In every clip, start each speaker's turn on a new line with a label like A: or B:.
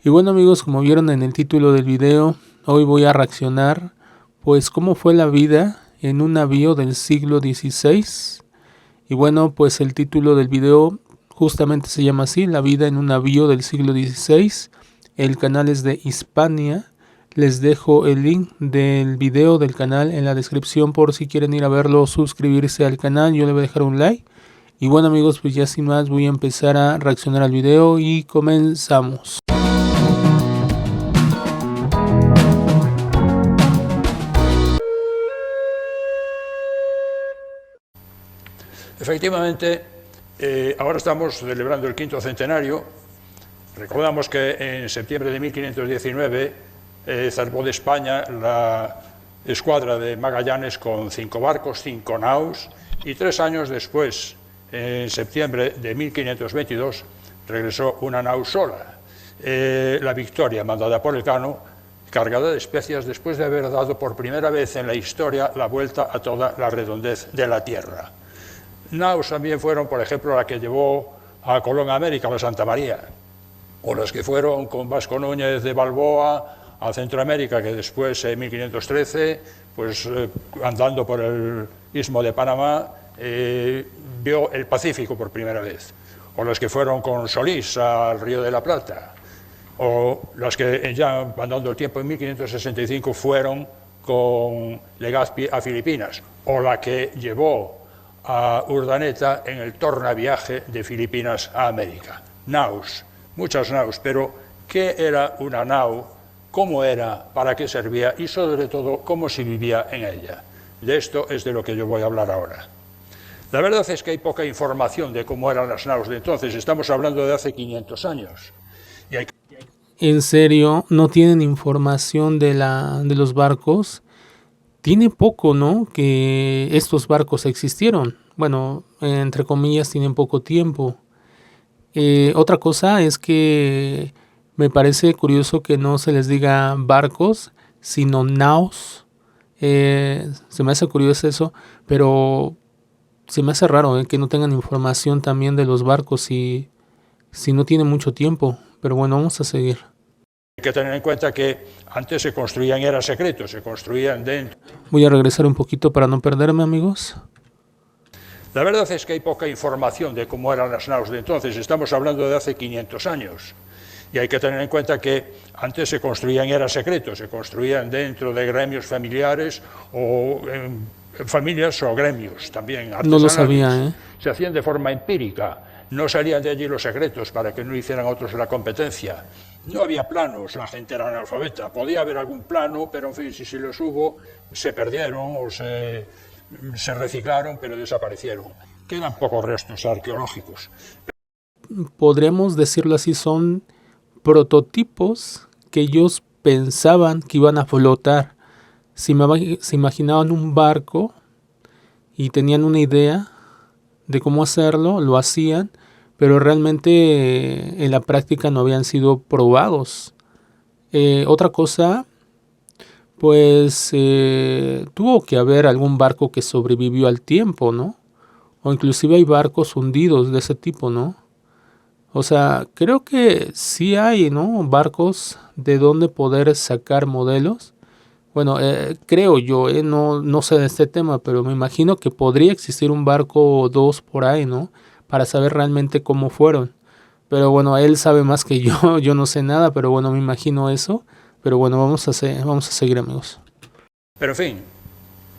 A: Y bueno amigos, como vieron en el título del video, hoy voy a reaccionar pues cómo fue la vida en un navío del siglo XVI. Y bueno, pues el título del video justamente se llama así, la vida en un navío del siglo XVI. El canal es de Hispania. Les dejo el link del video del canal en la descripción por si quieren ir a verlo, suscribirse al canal. Yo le voy a dejar un like. Y bueno amigos, pues ya sin más voy a empezar a reaccionar al video y comenzamos.
B: Efectivamente, ahora estamos celebrando el quinto centenario. Recordamos que en septiembre de 1519 zarpó de España la escuadra de Magallanes con 5 barcos, 5 naus, y 3 años después, en septiembre de 1522, regresó una nau sola, la Victoria, mandada por Elcano, cargada de especias después de haber dado por primera vez en la historia la vuelta a toda la redondez de la Tierra. Naus también fueron, por ejemplo, la que llevó a Colón a América, la Santa María, o las que fueron con Vasco Núñez de Balboa a Centroamérica, que después, en 1513, pues andando por el Istmo de Panamá, vio el Pacífico por primera vez, o las que fueron con Solís al Río de la Plata, o las que ya andando el tiempo en 1565 fueron con Legazpi a Filipinas, o la que llevó a Urdaneta en el tornaviaje de Filipinas a América. Naus, muchas naus, pero ¿qué era una nau? ¿Cómo era? ¿Para qué servía? Y sobre todo, ¿cómo se vivía en ella? De esto es de lo que yo voy a hablar ahora. La verdad es que hay poca información de cómo eran las naus de entonces. Estamos hablando de hace 500 años.
A: ¿En serio? ¿No tienen información de los barcos? Tiene poco, ¿no?, que estos barcos existieron. Bueno, entre comillas, tienen poco tiempo. Otra cosa es que me parece curioso que no se les diga barcos, sino naus. Se me hace curioso eso, pero se me hace raro que no tengan información también de los barcos si no tienen mucho tiempo. Pero bueno, vamos a seguir.
B: Hay que tener en cuenta que antes se construían, era secreto, se construían dentro.
A: Voy a regresar un poquito para no perderme, amigos.
B: La verdad es que hay poca información de cómo eran las naus de entonces. Estamos hablando de hace 500 años. Y hay que tener en cuenta que antes se construían, era secreto, se construían dentro de gremios familiares o en familias o gremios también artesanales.
A: No lo sabía, ¿eh?
B: Se hacían de forma empírica. No salían de allí los secretos para que no hicieran otros la competencia. No había planos, la gente era analfabeta. Podía haber algún plano, pero en fin, si los hubo, se perdieron o se reciclaron, pero desaparecieron. Quedan pocos restos arqueológicos.
A: Podríamos decirlo así, son prototipos que ellos pensaban que iban a flotar. Se imaginaban un barco y tenían una idea de cómo hacerlo, lo hacían, pero realmente en la práctica no habían sido probados. Otra cosa, pues tuvo que haber algún barco que sobrevivió al tiempo, ¿no? O inclusive hay barcos hundidos de ese tipo, ¿no? O sea, creo que sí hay, ¿no?, barcos de donde poder sacar modelos. Bueno, creo yo, no sé de este tema, pero me imagino que podría existir un barco o dos por ahí, ¿no?, para saber realmente cómo fueron. Pero bueno, él sabe más que yo no sé nada, pero bueno, me imagino eso. Pero bueno, vamos a seguir, amigos.
B: Pero en fin,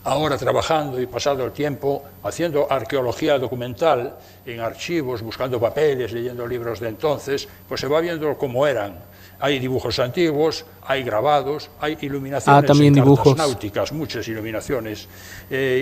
B: ahora trabajando y pasado el tiempo, haciendo arqueología documental en archivos, buscando papeles, leyendo libros de entonces, pues se va viendo cómo eran. Hay dibujos antiguos, hay grabados, hay iluminaciones
A: también
B: en
A: dibujos
B: cartas náuticas, muchas iluminaciones.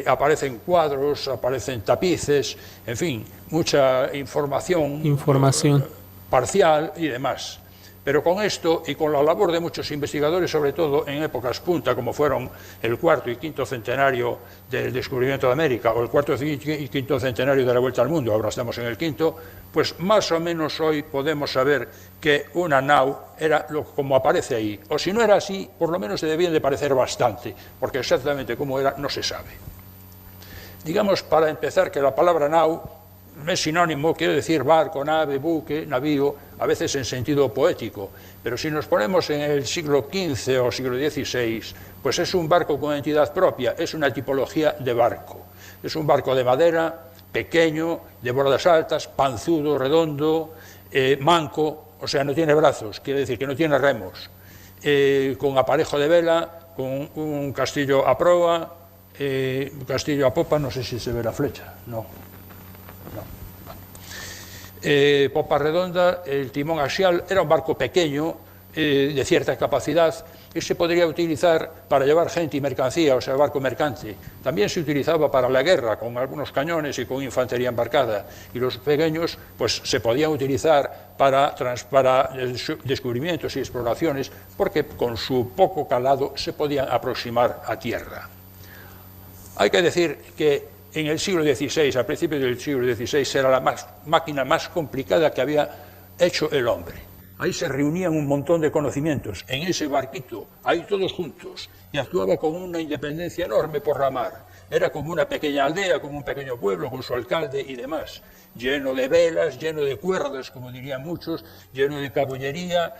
B: Aparecen cuadros, aparecen tapices, en fin, mucha información parcial y demás. Pero con esto y con la labor de muchos investigadores, sobre todo en épocas punta, como fueron el cuarto y quinto centenario del descubrimiento de América, o el cuarto y quinto centenario de la vuelta al mundo, ahora estamos en el quinto, pues más o menos hoy podemos saber que una nau era como aparece ahí. O si no era así, por lo menos se debían de parecer bastante, porque exactamente cómo era no se sabe. Digamos, para empezar, que la palabra nau es sinónimo, quiere decir barco, nave, buque, navío. a veces en sentido poético, pero si nos ponemos en el siglo XV o siglo XVI, pues es un barco con entidad propia, es una tipología de barco. Es un barco de madera, pequeño, de bordas altas, panzudo, redondo, manco, o sea, no tiene brazos, quiere decir que no tiene remos, con aparejo de vela, con un castillo a proa, un castillo a popa, no sé si se ve la flecha, no. Popa redonda, el timón axial, era un barco pequeño, de cierta capacidad, que se podría utilizar para llevar gente y mercancía, o sea, barco mercante. También se utilizaba para la guerra, con algunos cañones y con infantería embarcada, y los pequeños pues se podían utilizar para descubrimientos y exploraciones, porque con su poco calado se podían aproximar a tierra. Hay que decir que en el siglo XVI, a principios del siglo XVI, era la máquina más complicada que había hecho el hombre. Ahí se reunían un montón de conocimientos, en ese barquito, ahí todos juntos, y actuaba con una independencia enorme por la mar. Era como una pequeña aldea, como un pequeño pueblo, con su alcalde y demás, lleno de velas, lleno de cuerdas, como dirían muchos, lleno de caballería.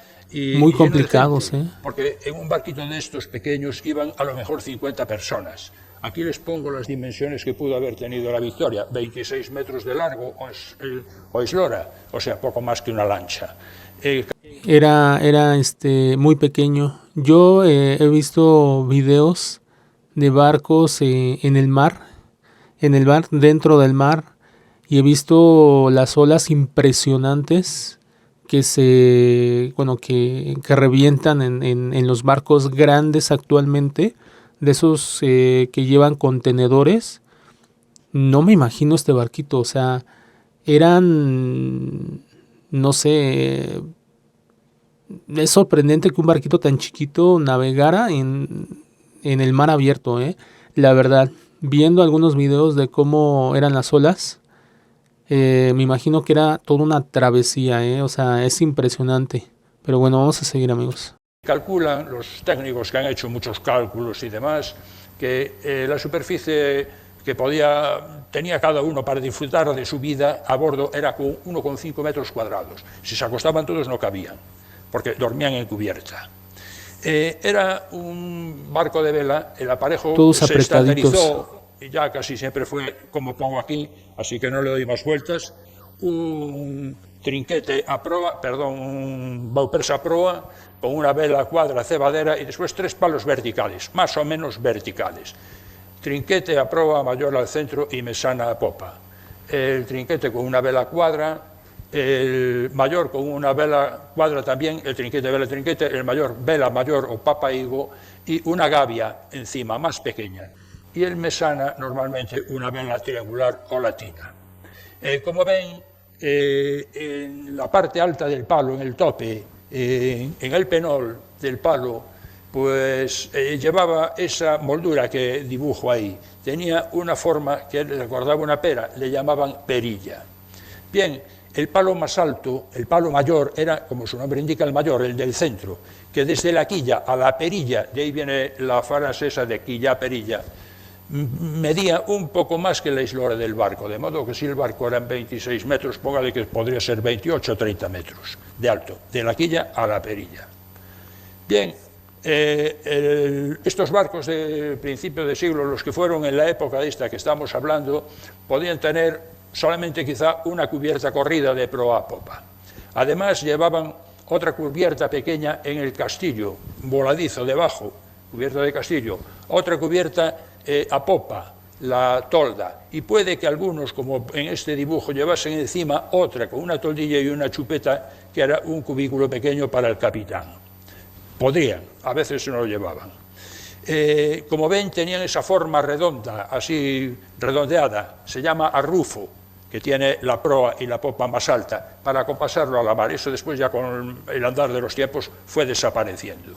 A: Muy complicados,
B: porque en un barquito de estos pequeños iban a lo mejor 50 personas. Aquí les pongo las dimensiones que pudo haber tenido la Victoria, 26 metros de largo o eslora, o sea, poco más que una lancha.
A: Era muy pequeño. Yo he visto videos de barcos en el mar, dentro del mar, y he visto las olas impresionantes que revientan en los barcos grandes actualmente, de esos que llevan contenedores. No me imagino este barquito, o sea, eran, no sé, es sorprendente que un barquito tan chiquito navegara en el mar abierto, La verdad, viendo algunos videos de cómo eran las olas, me imagino que era toda una travesía, o sea, es impresionante. Pero bueno, vamos a seguir, amigos.
B: Calculan los técnicos que han hecho muchos cálculos y demás, que la superficie que tenía cada uno para disfrutar de su vida a bordo era 1,5 metros cuadrados. Si se acostaban todos no cabían, porque dormían en cubierta. Era un barco de vela, el aparejo
A: todos
B: se
A: apretaditos.
B: estandarizó, y ya casi siempre fue como pongo aquí, así que no le doy más vueltas, un trinquete a proa, un baupers a proa, con una vela cuadra cebadera y después 3 palos verticales, más o menos verticales. Trinquete a proa, mayor al centro y mesana a popa. El trinquete con una vela cuadra, el mayor con una vela cuadra también, el trinquete, vela, trinquete, el mayor, vela mayor o papa higo, y una gavia encima, más pequeña. Y el mesana, normalmente, una vela triangular o latina. Como ven, en la parte alta del palo, en el tope, en el penol del palo, pues llevaba esa moldura que dibujo ahí. Tenía una forma que recordaba una pera, le llamaban perilla. Bien, el palo más alto, el palo mayor, era, como su nombre indica, el mayor, el del centro, que desde la quilla a la perilla, de ahí viene la frase esa de quilla a perilla, medía un poco más que la eslora del barco, de modo que si el barco eran 26 metros, póngale que podría ser 28 o 30 metros de alto, de la quilla a la perilla. Bien, estos barcos de principio de siglo, los que fueron en la época de esta que estamos hablando, podían tener solamente quizá una cubierta corrida de proa a popa. Además llevaban otra cubierta pequeña en el castillo, voladizo debajo, cubierta de castillo, otra cubierta a popa, la tolda, y puede que algunos, como en este dibujo, llevasen encima otra con una toldilla y una chupeta, que era un cubículo pequeño para el capitán. Podrían, a veces no lo llevaban. Como ven, tenían esa forma redonda, así redondeada, se llama arrufo, que tiene la proa y la popa más alta, para acompasarlo a la mar. Eso después, ya con el andar de los tiempos, fue desapareciendo.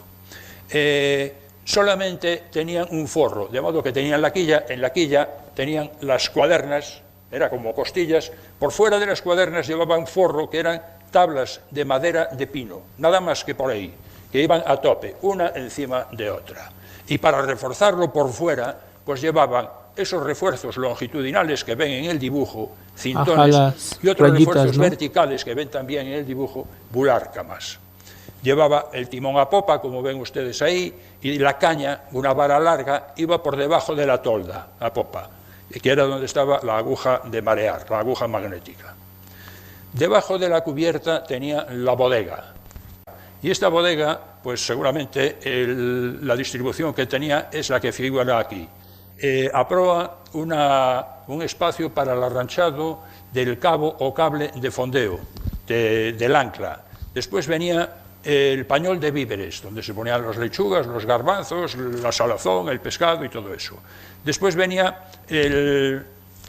B: Solamente tenían un forro, de modo que tenían la quilla, en la quilla tenían las cuadernas, era como costillas, por fuera de las cuadernas llevaban forro, que eran tablas de madera de pino, nada más que por ahí, que iban a tope, una encima de otra. Y para reforzarlo por fuera, pues llevaban esos refuerzos longitudinales que ven en el dibujo,
A: Ajá,
B: cintones,
A: las
B: y otros
A: rayitas,
B: refuerzos
A: ¿no?
B: verticales que ven también en el dibujo, bulárcamas. Llevaba el timón a popa, como ven ustedes ahí, y la caña, una vara larga, iba por debajo de la tolda, a popa, que era donde estaba la aguja de marear, la aguja magnética. Debajo de la cubierta tenía la bodega. Y esta bodega, pues seguramente la distribución que tenía es la que figura aquí. A proa un espacio para el arranchado del cabo o cable de fondeo, del ancla. Después venía el pañol de víveres, donde se ponían las lechugas, los garbanzos, la salazón, el pescado y todo eso. Después venía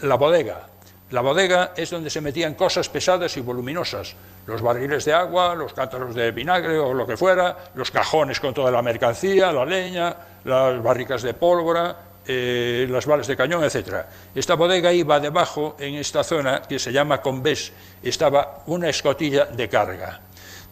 B: la bodega. La bodega es donde se metían cosas pesadas y voluminosas, los barriles de agua, los cántaros de vinagre o lo que fuera, los cajones con toda la mercancía, la leña, las barricas de pólvora, las balas de cañón, etc. Esta bodega iba debajo, en esta zona que se llama combés, estaba una escotilla de carga.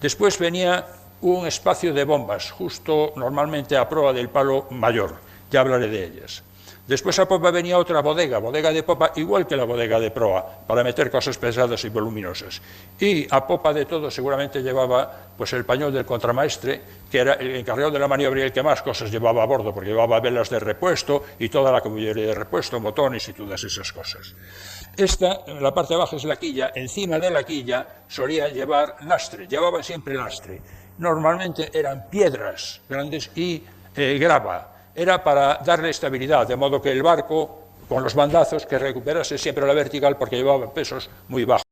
B: Después venía un espacio de bombas, justo normalmente a proa del palo mayor, ya hablaré de ellas. Después a popa venía otra bodega de popa, igual que la bodega de proa, para meter cosas pesadas y voluminosas. Y a popa de todo seguramente llevaba pues, el pañol del contramaestre, que era el encargado de la maniobra y el que más cosas llevaba a bordo, porque llevaba velas de repuesto y toda la caballería de repuesto, motones y todas esas cosas. Esta, en la parte de abajo es la quilla, encima de la quilla solía llevar lastre, llevaba siempre lastre. Normalmente eran piedras grandes y grava. Era para darle estabilidad, de modo que el barco, con los bandazos, que recuperase siempre la vertical porque llevaba pesos muy bajos.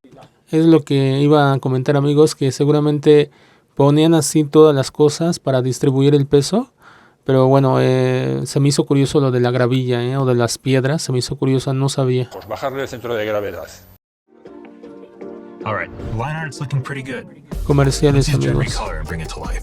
A: Es lo que iba a comentar, amigos, que seguramente ponían así todas las cosas para distribuir el peso, pero bueno, se me hizo curioso lo de la gravilla, o de las piedras, se me hizo curioso, no sabía.
B: Pues bajarle el centro de gravedad.
C: All right, line art's looking pretty good.
A: Comerciales,
C: Let's use Jet
A: amigos.
C: Recolor and bring it to life.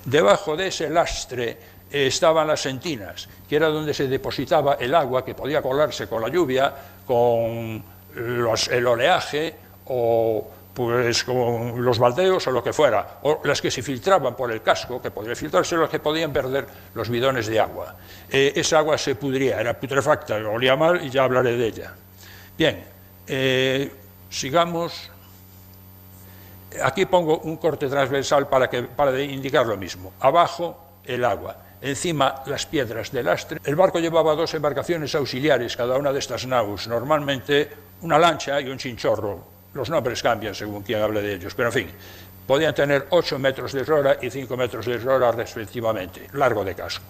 B: Debajo de ese lastre estaban las sentinas, que era donde se depositaba el agua que podía colarse con la lluvia, con el oleaje o pues con los baldeos o lo que fuera, o las que se filtraban por el casco, que podrían filtrarse, los que podían perder los bidones de agua. Esa agua se pudría, era putrefacta, olía mal y ya hablaré de ella. Bien, sigamos. Aquí pongo un corte transversal para indicar lo mismo. Abajo el agua, encima las piedras del lastre. El barco llevaba dos embarcaciones auxiliares, cada una de estas naus, normalmente una lancha y un chinchorro. Los nombres cambian según quien hable de ellos, pero en fin, podían tener 8 metros de eslora y 5 metros de eslora respectivamente, largo de casco.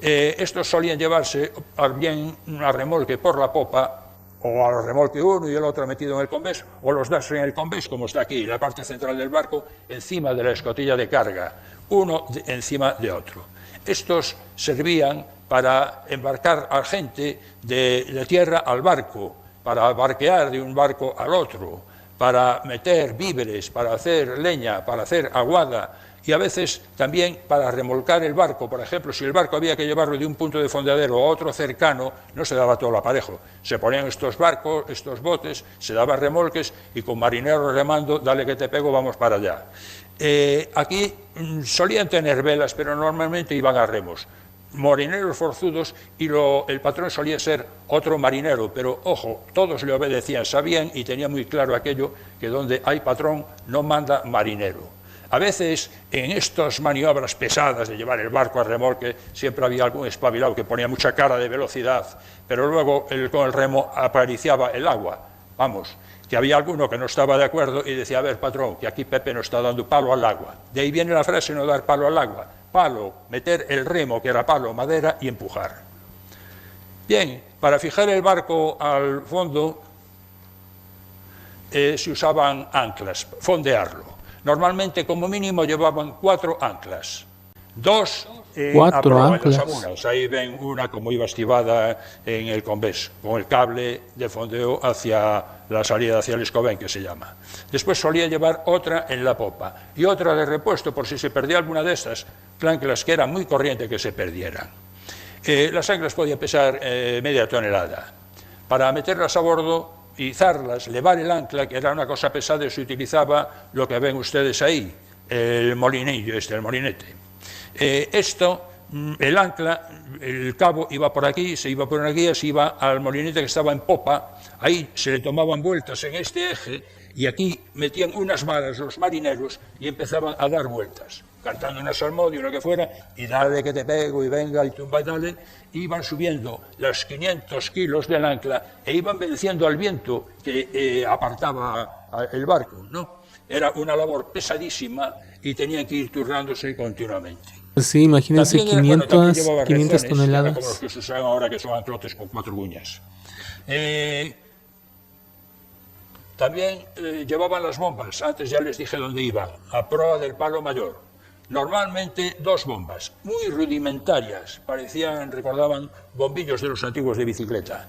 B: Estos solían llevarse bien a remolque por la popa, o al remolque uno y el otro metido en el combés, o los dos en el combés, como está aquí, la parte central del barco, encima de la escotilla de carga, uno encima de otro. Estos servían para embarcar a gente de tierra al barco, para barquear de un barco al otro, para meter víveres, para hacer leña, para hacer aguada, y a veces también para remolcar el barco. Por ejemplo, si el barco había que llevarlo de un punto de fondeadero a otro cercano, no se daba todo el aparejo. Se ponían estos barcos, estos botes, se daban remolques y con marineros remando, dale que te pego, vamos para allá. Aquí solían tener velas, pero normalmente iban a remos. Marineros forzudos y el patrón solía ser otro marinero, pero ojo, todos le obedecían, sabían y tenían muy claro aquello que donde hay patrón no manda marinero. A veces, en estas maniobras pesadas de llevar el barco a remolque, siempre había algún espabilado que ponía mucha cara de velocidad, pero luego con el remo acariciaba el agua. Vamos, que había alguno que no estaba de acuerdo y decía, a ver, patrón, que aquí Pepe no está dando palo al agua. De ahí viene la frase, no dar palo al agua. Palo, meter el remo, que era palo, madera, y empujar. Bien, para fijar el barco al fondo se usaban anclas, fondearlo. Normalmente, como mínimo, llevaban 4 anclas. 2 en las amunas. Ahí ven una como iba estibada en el combés, con el cable de fondeo hacia la salida hacia el escobén, que se llama. Después solía llevar otra en la popa y otra de repuesto por si se perdía alguna de estas anclas, que era muy corriente que se perdieran. Las anclas podían pesar media tonelada. Para meterlas a bordo, izarlas, levar el ancla, que era una cosa pesada, y se utilizaba lo que ven ustedes ahí, el molinillo, el molinete. Esto el ancla, el cabo iba por aquí, se iba por aquí, se iba al molinete que estaba en popa, ahí se le tomaban vueltas en este eje y aquí metían unas varas los marineros y empezaban a dar vueltas, cantando una salmodia o lo que fuera, y dale que te pego y venga y tumba y dale, iban subiendo los 500 kilos del ancla e iban venciendo al viento que apartaba el barco, ¿no? Era una labor pesadísima y tenían que ir turnándose continuamente.
A: Sí, imagínense,
B: También
A: 500 toneladas.
B: Como los que se usan ahora, que son anclotes con 4 cuñas. También llevaban las bombas, antes ya les dije dónde iban, a proa del palo mayor. Normalmente 2 bombas, muy rudimentarias, recordaban bombillos de los antiguos de bicicleta.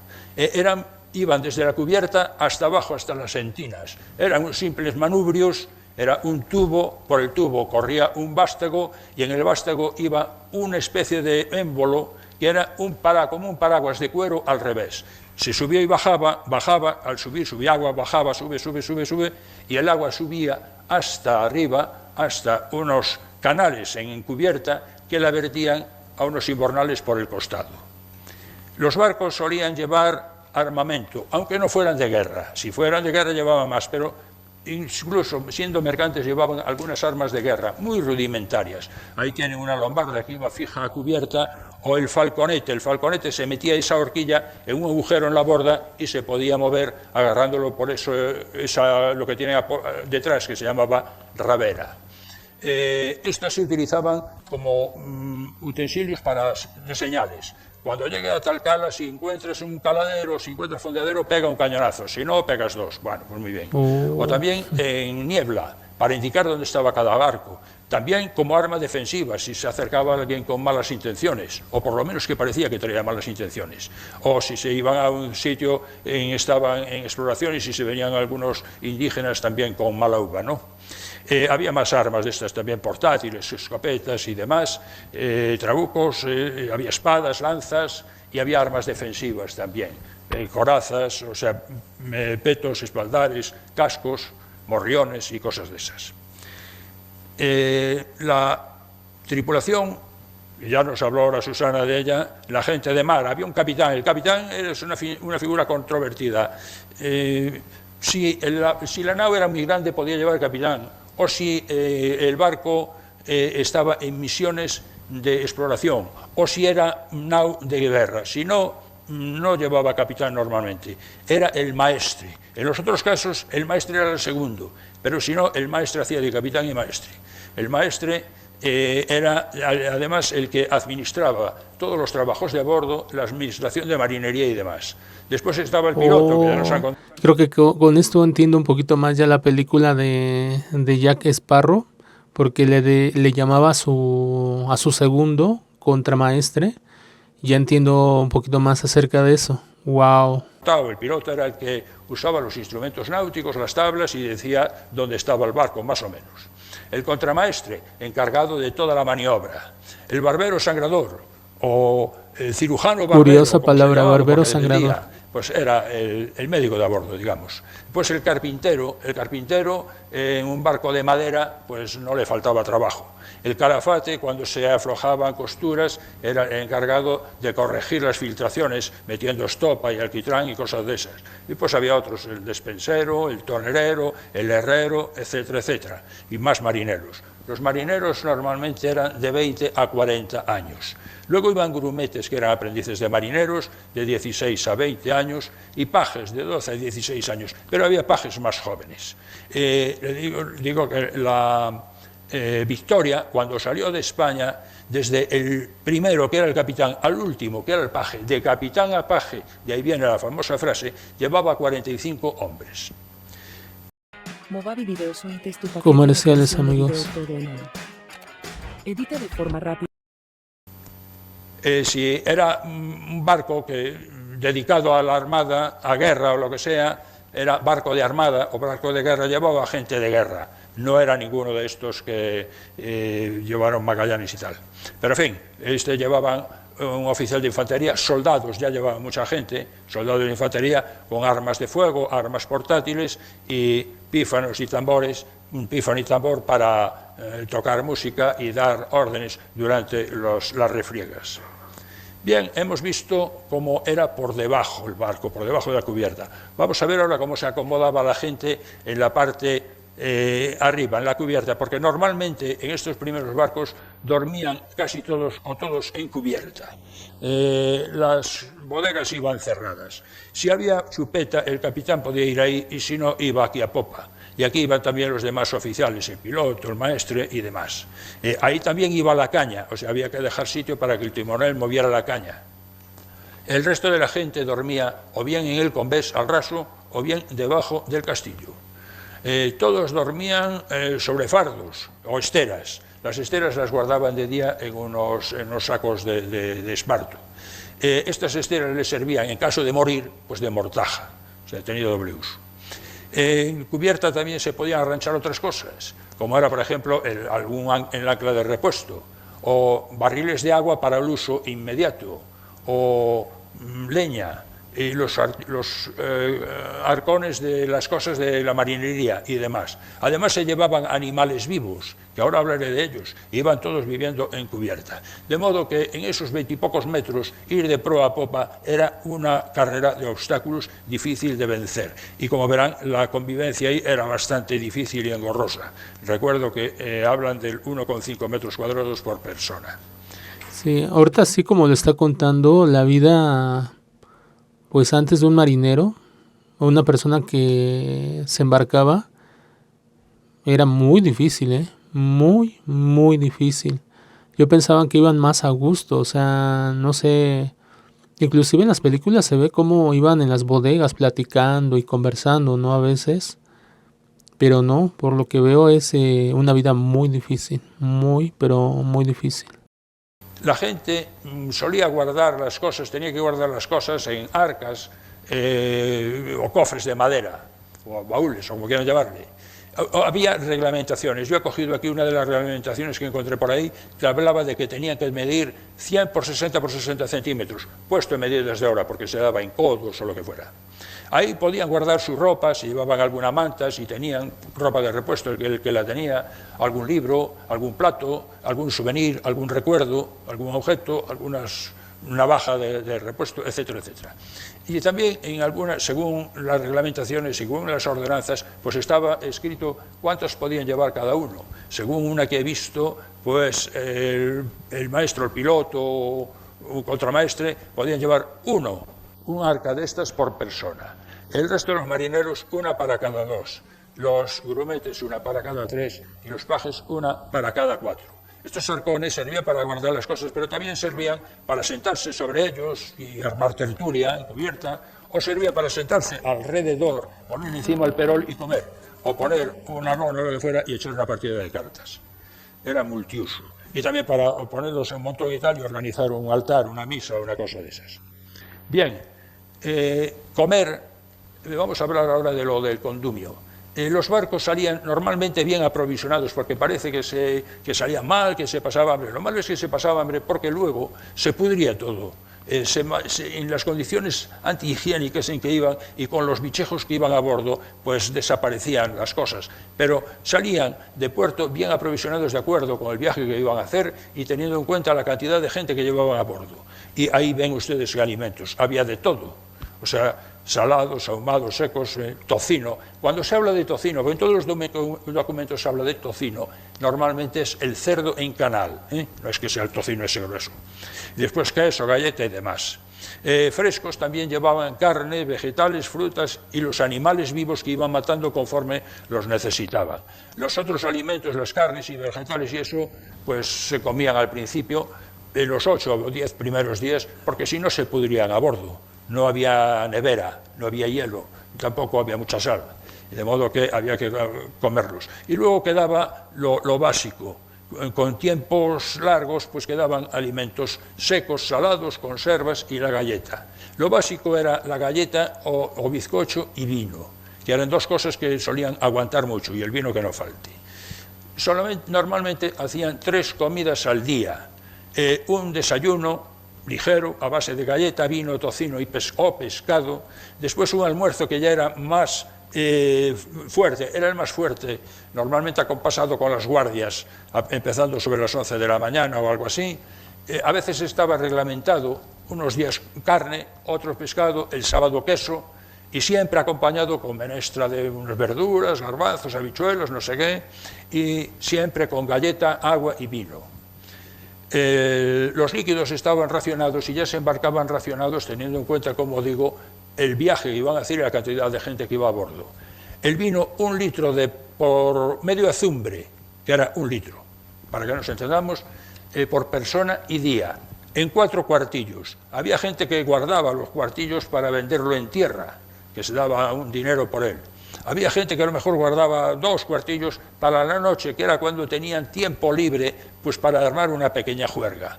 B: Iban desde la cubierta hasta abajo, hasta las entinas. Eran simples manubrios. Era un tubo, por el tubo corría un vástago y en el vástago iba una especie de émbolo que era como un paraguas de cuero al revés. Se subía y bajaba, al subir subía agua, bajaba, sube, y el agua subía hasta arriba, hasta unos canales en cubierta que la vertían a unos invernales por el costado. Los barcos solían llevar armamento, aunque no fueran de guerra. Si fueran de guerra llevaban más, pero incluso siendo mercantes llevaban algunas armas de guerra muy rudimentarias. Ahí tienen una lombarda que iba fija a cubierta, o el falconete. El falconete se metía esa horquilla en un agujero en la borda y se podía mover agarrándolo por eso, lo que tiene detrás, que se llamaba rabera. Estas se utilizaban como utensilios de señales. Cuando llegue a tal cala, si encuentras un caladero, si encuentras fondeadero, pega un cañonazo, si no, pegas 2. Bueno, pues muy bien. O también en niebla, para indicar dónde estaba cada barco. También como arma defensiva, si se acercaba alguien con malas intenciones, o por lo menos que parecía que traía malas intenciones. O si se iban a un sitio, estaban en exploración y si se venían algunos indígenas también con mala uva, ¿no? Había más armas de estas también portátiles, escopetas y demás, trabucos, había espadas, lanzas y había armas defensivas también, corazas, o sea, petos, espaldares, cascos, morriones y cosas de esas. La tripulación, ya nos habló ahora Susana de ella, la gente de mar, había un capitán. El capitán es una figura controvertida. Si la nave era muy grande podía llevar el capitán, o si el barco estaba en misiones de exploración, o si era nau de guerra. Si no, no llevaba capitán normalmente, era el maestre. En los otros casos el maestre era el segundo, pero si no, el maestre hacía de capitán y maestre. El maestre era además el que administraba todos los trabajos de a bordo, la administración de marinería y demás. Después estaba el piloto, que ya nos han contado.
A: Creo que con esto entiendo un poquito más ya la película de Jack Sparrow, porque le llamaba a su segundo contramaestre. Ya entiendo un poquito más acerca de eso. ¡Wow!
B: El piloto era el que usaba los instrumentos náuticos, las tablas, y decía dónde estaba el barco, más o menos. El contramaestre, encargado de toda la maniobra. El barbero sangrador, o el cirujano barbero.
A: Curiosa palabra, barbero sangrador.
B: Pues era el médico de a bordo, digamos. Pues el carpintero en un barco de madera, pues no le faltaba trabajo. El calafate, cuando se aflojaban costuras, era el encargado de corregir las filtraciones, metiendo estopa y alquitrán y cosas de esas. Y pues había otros, el despensero, el tonelero, el herrero, etcétera, etcétera, y más marineros. Los marineros normalmente eran de 20 a 40 años. Luego iban grumetes, que eran aprendices de marineros, de 16 a 20 años, y pajes de 12 a 16 años, pero había pajes más jóvenes. Le digo que la Victoria, cuando salió de España, desde el primero, que era el capitán, al último, que era el paje, de capitán a paje, de ahí viene la famosa frase, llevaba 45 hombres.
A: Comerciales, amigos.
D: Edita de forma rápida.
B: Si era un barco dedicado a la armada, a guerra o lo que sea, era barco de armada o barco de guerra, llevaba gente de guerra. No era ninguno de estos que llevaron Magallanes y tal. Pero en fin, llevaban un oficial de infantería, soldados, ya llevaban mucha gente, soldados de infantería con armas de fuego, armas portátiles y pífanos y tambores, un pífano y tambor para tocar música y dar órdenes durante las refriegas. Bien, hemos visto cómo era por debajo el barco, por debajo de la cubierta. Vamos a ver ahora cómo se acomodaba la gente en la parte arriba, en la cubierta, porque normalmente en estos primeros barcos dormían casi todos o todos en cubierta. Las bodegas iban cerradas. Si había chupeta, el capitán podía ir ahí, y si no, iba aquí a popa. Y aquí iban también los demás oficiales, el piloto, el maestre y demás. Ahí también iba la caña, o sea, había que dejar sitio para que el timonel moviera la caña. El resto de la gente dormía o bien en el convés al raso o bien debajo del castillo. Todos dormían sobre fardos o esteras. Las esteras las guardaban de día en unos sacos de esparto. Estas esteras les servían, en caso de morir, pues de mortaja, o sea, tenía doble uso. En cubierta también se podían arranchar otras cosas, como era, por ejemplo, algún ancla de repuesto, o barriles de agua para el uso inmediato, o leña, y los arcones de las cosas de la marinería y demás. Además se llevaban animales vivos, que ahora hablaré de ellos, y iban todos viviendo en cubierta. De modo que en esos 20 y pocos metros, ir de proa a popa era una carrera de obstáculos difícil de vencer. Y como verán, la convivencia ahí era bastante difícil y engorrosa. Recuerdo que hablan del 1,5 metros cuadrados por persona.
A: Sí, ahorita sí como lo está contando, la vida, pues antes de un marinero o una persona que se embarcaba, era muy difícil, muy, muy difícil. Yo pensaba que iban más a gusto, o sea, no sé, inclusive en las películas se ve cómo iban en las bodegas platicando y conversando, ¿no? A veces, pero no, por lo que veo es una vida muy difícil, muy, pero muy difícil.
B: La gente solía guardar las cosas, tenía que guardar las cosas en arcas o cofres de madera, o baúles, o como quieran llamarle. Había reglamentaciones. Yo he cogido aquí una de las reglamentaciones que encontré por ahí, que hablaba de que tenían que medir 100 por 60 por 60 centímetros, puesto en medidas de hora, porque se daba en codos o lo que fuera. Ahí podían guardar su ropa, si llevaban alguna manta, si tenían ropa de repuesto, el que la tenía, algún libro, algún plato, algún souvenir, algún recuerdo, algún objeto, alguna navaja de repuesto, etcétera, etcétera. Y también en algunas, según las reglamentaciones, según las ordenanzas, pues estaba escrito cuántos podían llevar cada uno. Según una que he visto, pues el maestro, el piloto o contramaestre podían llevar un arca de estas por persona. El resto de los marineros, una para cada dos. Los grumetes, una para cada tres. Y los pajes, una para cada cuatro. Estos arcones servían para guardar las cosas, pero también servían para sentarse sobre ellos y armar tertulia en cubierta, o servía para sentarse alrededor, poner encima el perol y comer, o poner una lona o lo que fuera y echar una partida de cartas. Era multiuso. Y también para ponerlos en un montón y tal y organizar un altar, una misa o una cosa de esas. Bien, comer, vamos a hablar ahora de lo del condumio. Los barcos salían normalmente bien aprovisionados, porque parece que salían mal, que se pasaba hambre. Lo malo es que se pasaba hambre porque luego se pudría todo. En las condiciones antihigiénicas en que iban y con los bichejos que iban a bordo, pues desaparecían las cosas. Pero salían de puerto bien aprovisionados de acuerdo con el viaje que iban a hacer y teniendo en cuenta la cantidad de gente que llevaban a bordo. Y ahí ven ustedes qué alimentos. Había de todo. O sea, salados, ahumados, secos, tocino. Cuando se habla de tocino, porque en todos los documentos se habla de tocino, normalmente es el cerdo en canal, no es que sea el tocino ese grueso. Y después queso, galleta y demás. Frescos también llevaban carne, vegetales, frutas y los animales vivos que iban matando conforme los necesitaban. Los otros alimentos, las carnes y vegetales y eso, pues se comían al principio, en los 8 o 10 primeros días, porque si no se pudrían a bordo. No había nevera, no había hielo, tampoco había mucha sal, de modo que había que comerlos. Y luego quedaba lo básico, con tiempos largos pues quedaban alimentos secos, salados, conservas y la galleta. Lo básico era la galleta o bizcocho y vino, que eran dos cosas que solían aguantar mucho, y el vino que no falte. Normalmente hacían 3 comidas al día, un desayuno ligero, a base de galleta, vino, tocino o pescado, después un almuerzo que ya era más fuerte, era el más fuerte, normalmente acompasado con las guardias, empezando sobre las 11 de la mañana o algo así. A veces estaba reglamentado, unos días carne, otros pescado, el sábado queso, y siempre acompañado con menestra de unas verduras, garbanzos, habichuelos, no sé qué, y siempre con galleta, agua y vino. Los líquidos estaban racionados y ya se embarcaban racionados teniendo en cuenta, como digo, el viaje que iban a hacer y la cantidad de gente que iba a bordo. El vino, 1 litro por medio azumbre, que era 1 litro, para que nos entendamos, por persona y día, en 4 cuartillos. Había gente que guardaba los cuartillos para venderlo en tierra, que se daba un dinero por él. Había gente que a lo mejor guardaba 2 cuartillos para la noche, que era cuando tenían tiempo libre, pues para armar una pequeña juerga.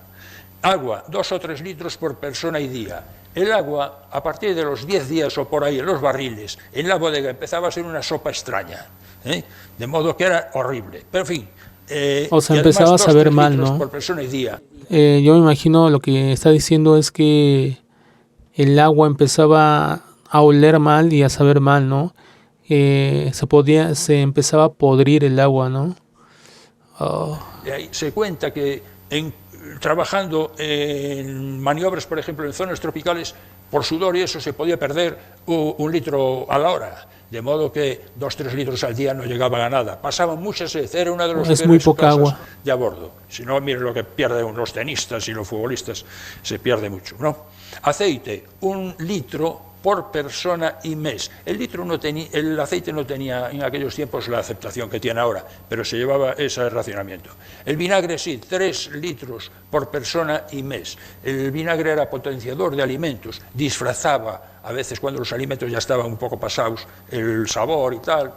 B: Agua, 2 o 3 litros por persona y día. El agua, a partir de los 10 días o por ahí, en los barriles, en la bodega, empezaba a ser una sopa extraña, de modo que era horrible. Pero en fin,
A: o sea, empezaba a saber mal, ¿no?
B: Por persona y día.
A: Yo me imagino lo que está diciendo es que el agua empezaba a oler mal y a saber mal, ¿no? Se empezaba a podrir el agua, ¿no?
B: Se cuenta que trabajando en maniobras, por ejemplo, en zonas tropicales, por sudor y eso se podía perder 1 litro a la hora, de modo que 2-3 litros al día no llegaban a nada. Pasaban muchas veces, era una de los
A: es muy poca agua
B: de a bordo. Si no, mire lo que pierden los tenistas y los futbolistas, se pierde mucho, ¿no? Aceite, 1 litro por persona y mes. El aceite no tenía en aquellos tiempos la aceptación que tiene ahora, pero se llevaba ese racionamiento. El vinagre sí, 3 litros por persona y mes. El vinagre era potenciador de alimentos, disfrazaba, a veces cuando los alimentos ya estaban un poco pasados, el sabor y tal,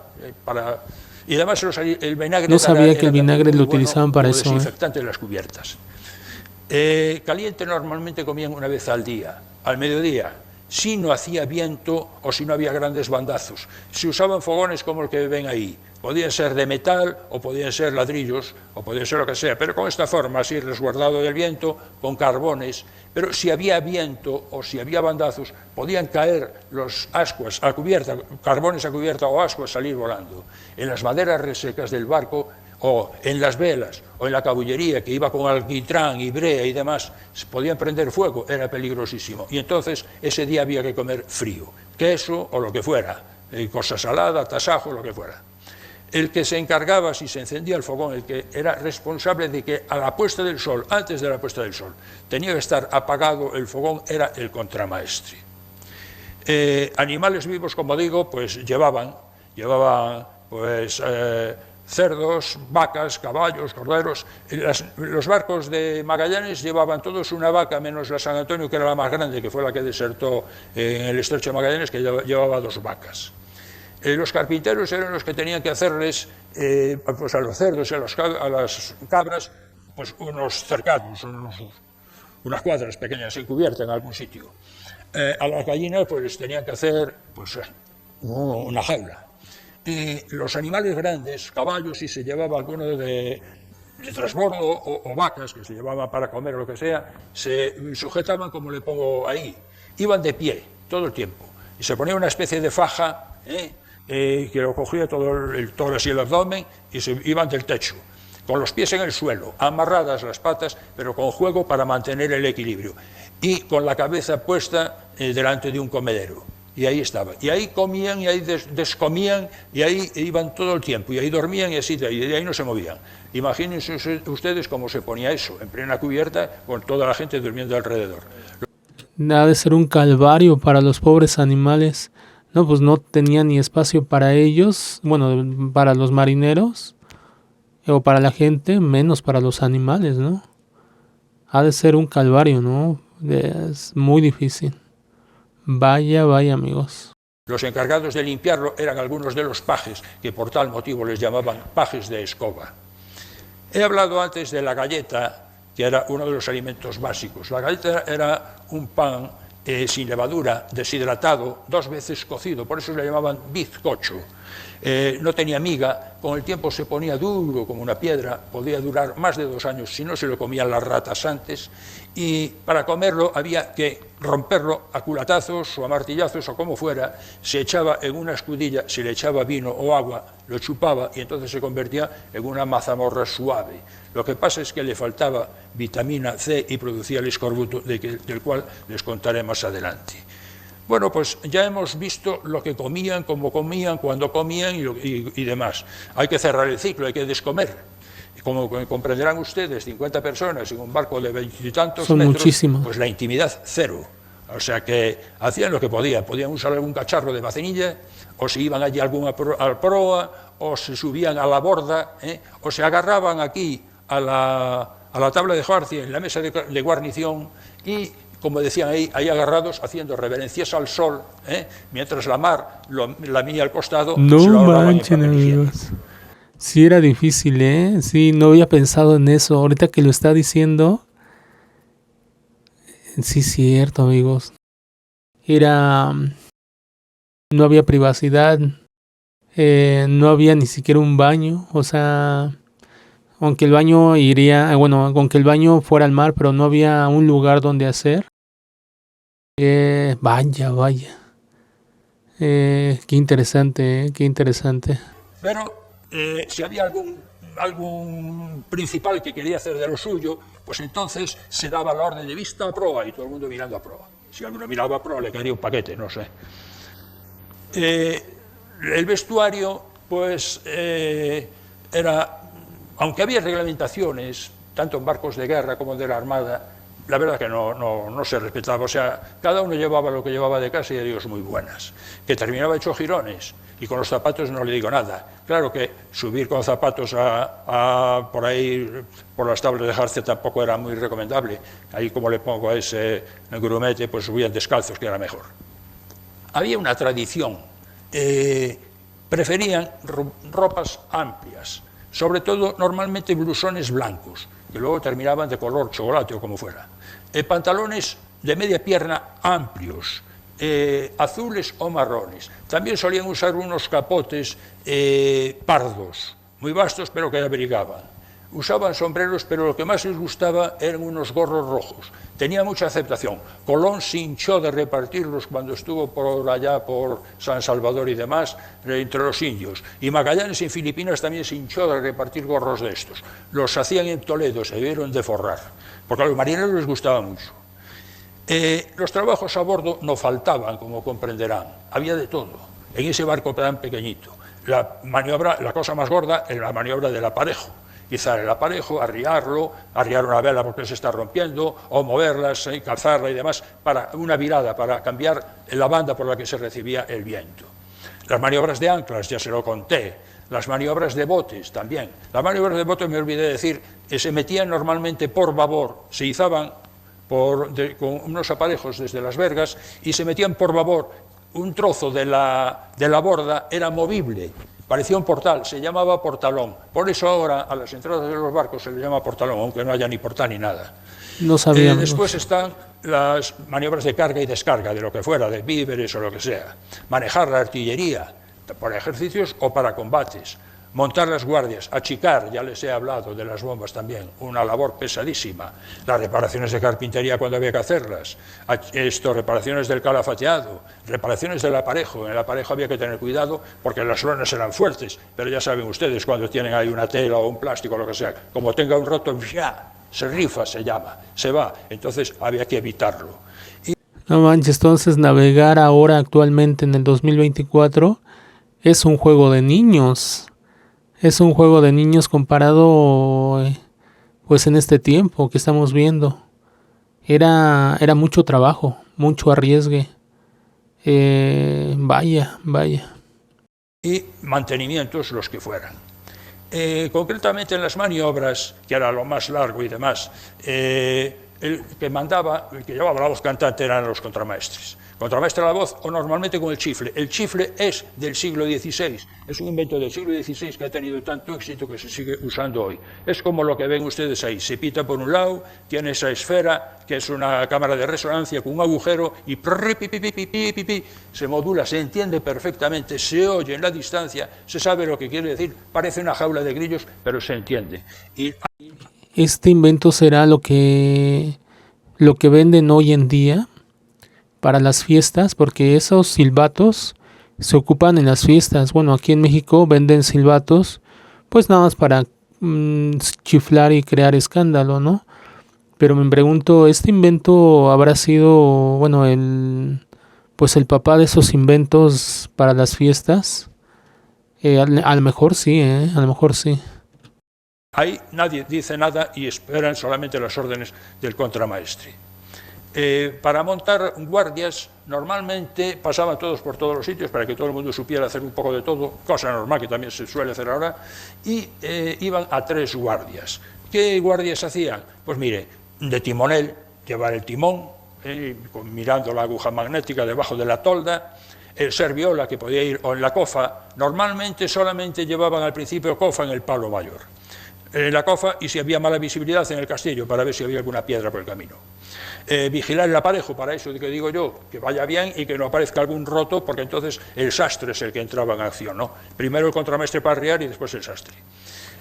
B: y además el vinagre...
A: No sabía que el vinagre lo utilizaban para eso.
B: Desinfectante de las cubiertas. Caliente normalmente comían 1 vez al día, al mediodía, si no hacía viento o si no había grandes bandazos. Se usaban fogones como el que ven ahí. Podían ser de metal o podían ser ladrillos o podían ser lo que sea, pero con esta forma, así resguardado del viento, con carbones. Pero si había viento o si había bandazos, podían caer los ascuas a cubierta, carbones a cubierta o ascuas salir volando. En las maderas resecas del barco, o en las velas, o en la cabullería que iba con alquitrán y brea y demás, se podían prender fuego, era peligrosísimo. Y entonces ese día había que comer frío, queso o lo que fuera, cosa salada, tasajo, lo que fuera. El que se encargaba, si se encendía el fogón, el que era responsable de que a la puesta del sol, antes de la puesta del sol, tenía que estar apagado el fogón, era el contramaestre. Animales vivos, como digo, pues llevaban pues cerdos, vacas, caballos, corderos. Los barcos de Magallanes llevaban todos una vaca, menos la San Antonio, que era la más grande, que fue la que desertó en el estrecho de Magallanes, que llevaba 2 vacas. Los carpinteros eran los que tenían que hacerles pues a los cerdos y a las cabras pues unos cercados, unas cuadras pequeñas sin cubierta en algún sitio. A las gallinas pues tenían que hacer pues una jaula. Y los animales grandes, caballos, si se llevaba alguno de transbordo o vacas que se llevaban para comer o lo que sea, se sujetaban como le pongo ahí. Iban de pie todo el tiempo y se ponía una especie de faja que lo cogía todo el tórax y el abdomen y se iban del techo, con los pies en el suelo, amarradas las patas, pero con juego para mantener el equilibrio y con la cabeza puesta delante de un comedero. Y ahí estaba. Y ahí comían, y ahí descomían, y ahí iban todo el tiempo, y ahí dormían, y así, y de ahí no se movían. Imagínense ustedes cómo se ponía eso, en plena cubierta, con toda la gente durmiendo alrededor.
A: Ha de ser un calvario para los pobres animales. No, pues no tenían ni espacio para ellos, bueno, para los marineros, o para la gente, menos para los animales, ¿no? Ha de ser un calvario, ¿no? Es muy difícil. Vaya, amigos.
B: Los encargados de limpiarlo eran algunos de los pajes, que por tal motivo les llamaban pajes de escoba. He hablado antes de la galleta, que era uno de los alimentos básicos. La galleta era un pan sin levadura, deshidratado, 2 veces cocido, por eso le llamaban bizcocho. No tenía miga, con el tiempo se ponía duro como una piedra, podía durar más de 2 años si no se lo comían las ratas antes, y para comerlo había que romperlo a culatazos o a martillazos o como fuera, se echaba en una escudilla, se le echaba vino o agua, lo chupaba y entonces se convertía en una mazamorra suave. Lo que pasa es que le faltaba vitamina C y producía el escorbuto, del cual les contaré más adelante. Bueno, pues ya hemos visto lo que comían, cómo comían, cuándo comían y demás. Hay que cerrar el ciclo, hay que descomer. Como comprenderán ustedes, 50 personas en un barco de 20 y tantos
A: Son
B: metros,
A: muchísimos.
B: pues la intimidad cero. O sea que hacían lo que podían. Podían usar algún cacharro de vacinilla, o se iban allí al proa, o se subían a la borda, o se agarraban aquí a la tabla de Jarcia, en la mesa de guarnición, y como decían ahí agarrados, haciendo reverencias al sol, mientras la mar lamía al costado.
A: No manchen, amigos. Sí era difícil, ¿eh? Sí, no había pensado en eso. Ahorita que lo está diciendo, sí es cierto, amigos. No había privacidad, no había ni siquiera un baño, o sea, aunque el baño aunque el baño fuera al mar, pero no había un lugar donde hacer. Vaya. Qué interesante, qué interesante.
B: Pero si había algún principal que quería hacer de lo suyo, pues entonces se daba la orden de vista a proa y todo el mundo mirando a proa. Si alguno miraba a proa le caería un paquete, no sé. El vestuario, pues, era, aunque había reglamentaciones, tanto en barcos de guerra como de la Armada, la verdad que no se respetaba. O sea, cada uno llevaba lo que llevaba de casa y a Dios muy buenas. Que terminaba hecho jirones, y con los zapatos no le digo nada. Claro que subir con zapatos por ahí, por las tablas de Jarcia, tampoco era muy recomendable. Ahí, como le pongo a ese grumete, pues subían descalzos, que era mejor. Había una tradición. Preferían ropas amplias, sobre todo normalmente blusones blancos, que luego terminaban de color chocolate o como fuera. Pantalones de media pierna amplios, azules o marrones. También solían usar unos capotes pardos, muy vastos, pero que abrigaban. Usaban sombreros, pero lo que más les gustaba eran unos gorros rojos. Tenía mucha aceptación. Colón se hinchó de repartirlos cuando estuvo por allá, por San Salvador y demás, entre los indios. Y Magallanes en Filipinas también se hinchó de repartir gorros de estos. Los hacían en Toledo, se debieron de forrar, porque a los marineros les gustaba mucho. Los trabajos a bordo no faltaban, como comprenderán. Había de todo, en ese barco tan pequeñito. La cosa más gorda era la maniobra del aparejo. Izar el aparejo, arriar una vela porque se está rompiendo, o moverlas, calzarla y demás, para una virada, para cambiar la banda por la que se recibía el viento. Las maniobras de anclas, ya se lo conté. Las maniobras de botes también. Las maniobras de botes, me olvidé de decir, que se metían normalmente por babor, se izaban con unos aparejos desde las vergas y se metían por babor. Un trozo de la borda era movible. Parecía un portal, se llamaba portalón. Por eso ahora a las entradas de los barcos se les llama portalón, aunque no haya ni portal ni nada.
A: No sabíamos.
B: Después están las maniobras de carga y descarga, de lo que fuera, de víveres o lo que sea. Manejar la artillería, para ejercicios o para combates. Montar las guardias, achicar, ya les he hablado de las bombas también, una labor pesadísima. Las reparaciones de carpintería cuando había que hacerlas, reparaciones del calafateado, reparaciones del aparejo. En el aparejo había que tener cuidado porque las lonas eran fuertes, pero ya saben ustedes, cuando tienen ahí una tela o un plástico o lo que sea, como tenga un roto, ya, se rifa, se llama, se va. Entonces había que evitarlo.
A: No manches, entonces navegar ahora actualmente en el 2024 es un juego de niños. Es un juego de niños comparado, pues en este tiempo que estamos viendo. Era mucho trabajo, mucho arriesgue. Vaya.
B: Y mantenimientos los que fueran. Concretamente en las maniobras, que era lo más largo y demás, el que llevaba la voz cantante eran los contramaestres. Contramaestra la voz o normalmente con el chifle. El chifle es del siglo XVI, es un invento del siglo XVI que ha tenido tanto éxito que se sigue usando hoy. Es como lo que ven ustedes ahí, se pita por un lado, tiene esa esfera que es una cámara de resonancia con un agujero y se modula, se entiende perfectamente, se oye en la distancia, se sabe lo que quiere decir, parece una jaula de grillos, pero se entiende. Y
A: Este invento será lo que venden hoy en día para las fiestas, porque esos silbatos se ocupan en las fiestas. Bueno, aquí en México venden silbatos, pues nada más para chiflar y crear escándalo, ¿no? Pero me pregunto, ¿este invento habrá sido, bueno, el papá de esos inventos para las fiestas? A lo mejor sí, a lo mejor sí.
B: ahí nadie dice nada y esperan solamente las órdenes del contramaestre. Para montar guardias, normalmente pasaban todos por todos los sitios para que todo el mundo supiera hacer un poco de todo, cosa normal que también se suele hacer ahora, y iban a 3 guardias. ¿Qué guardias hacían? Pues mire, de timonel, llevar el timón, mirando la aguja magnética debajo de la tolda, el serviola que podía ir o en la cofa, normalmente solamente llevaban al principio cofa en el palo mayor. La cofa y si había mala visibilidad en el castillo para ver si había alguna piedra por el camino. Vigilar el aparejo, para eso que digo yo, que vaya bien y que no aparezca algún roto, porque entonces el sastre es el que entraba en acción, ¿no? Primero el contramaestre para arriar y después el sastre.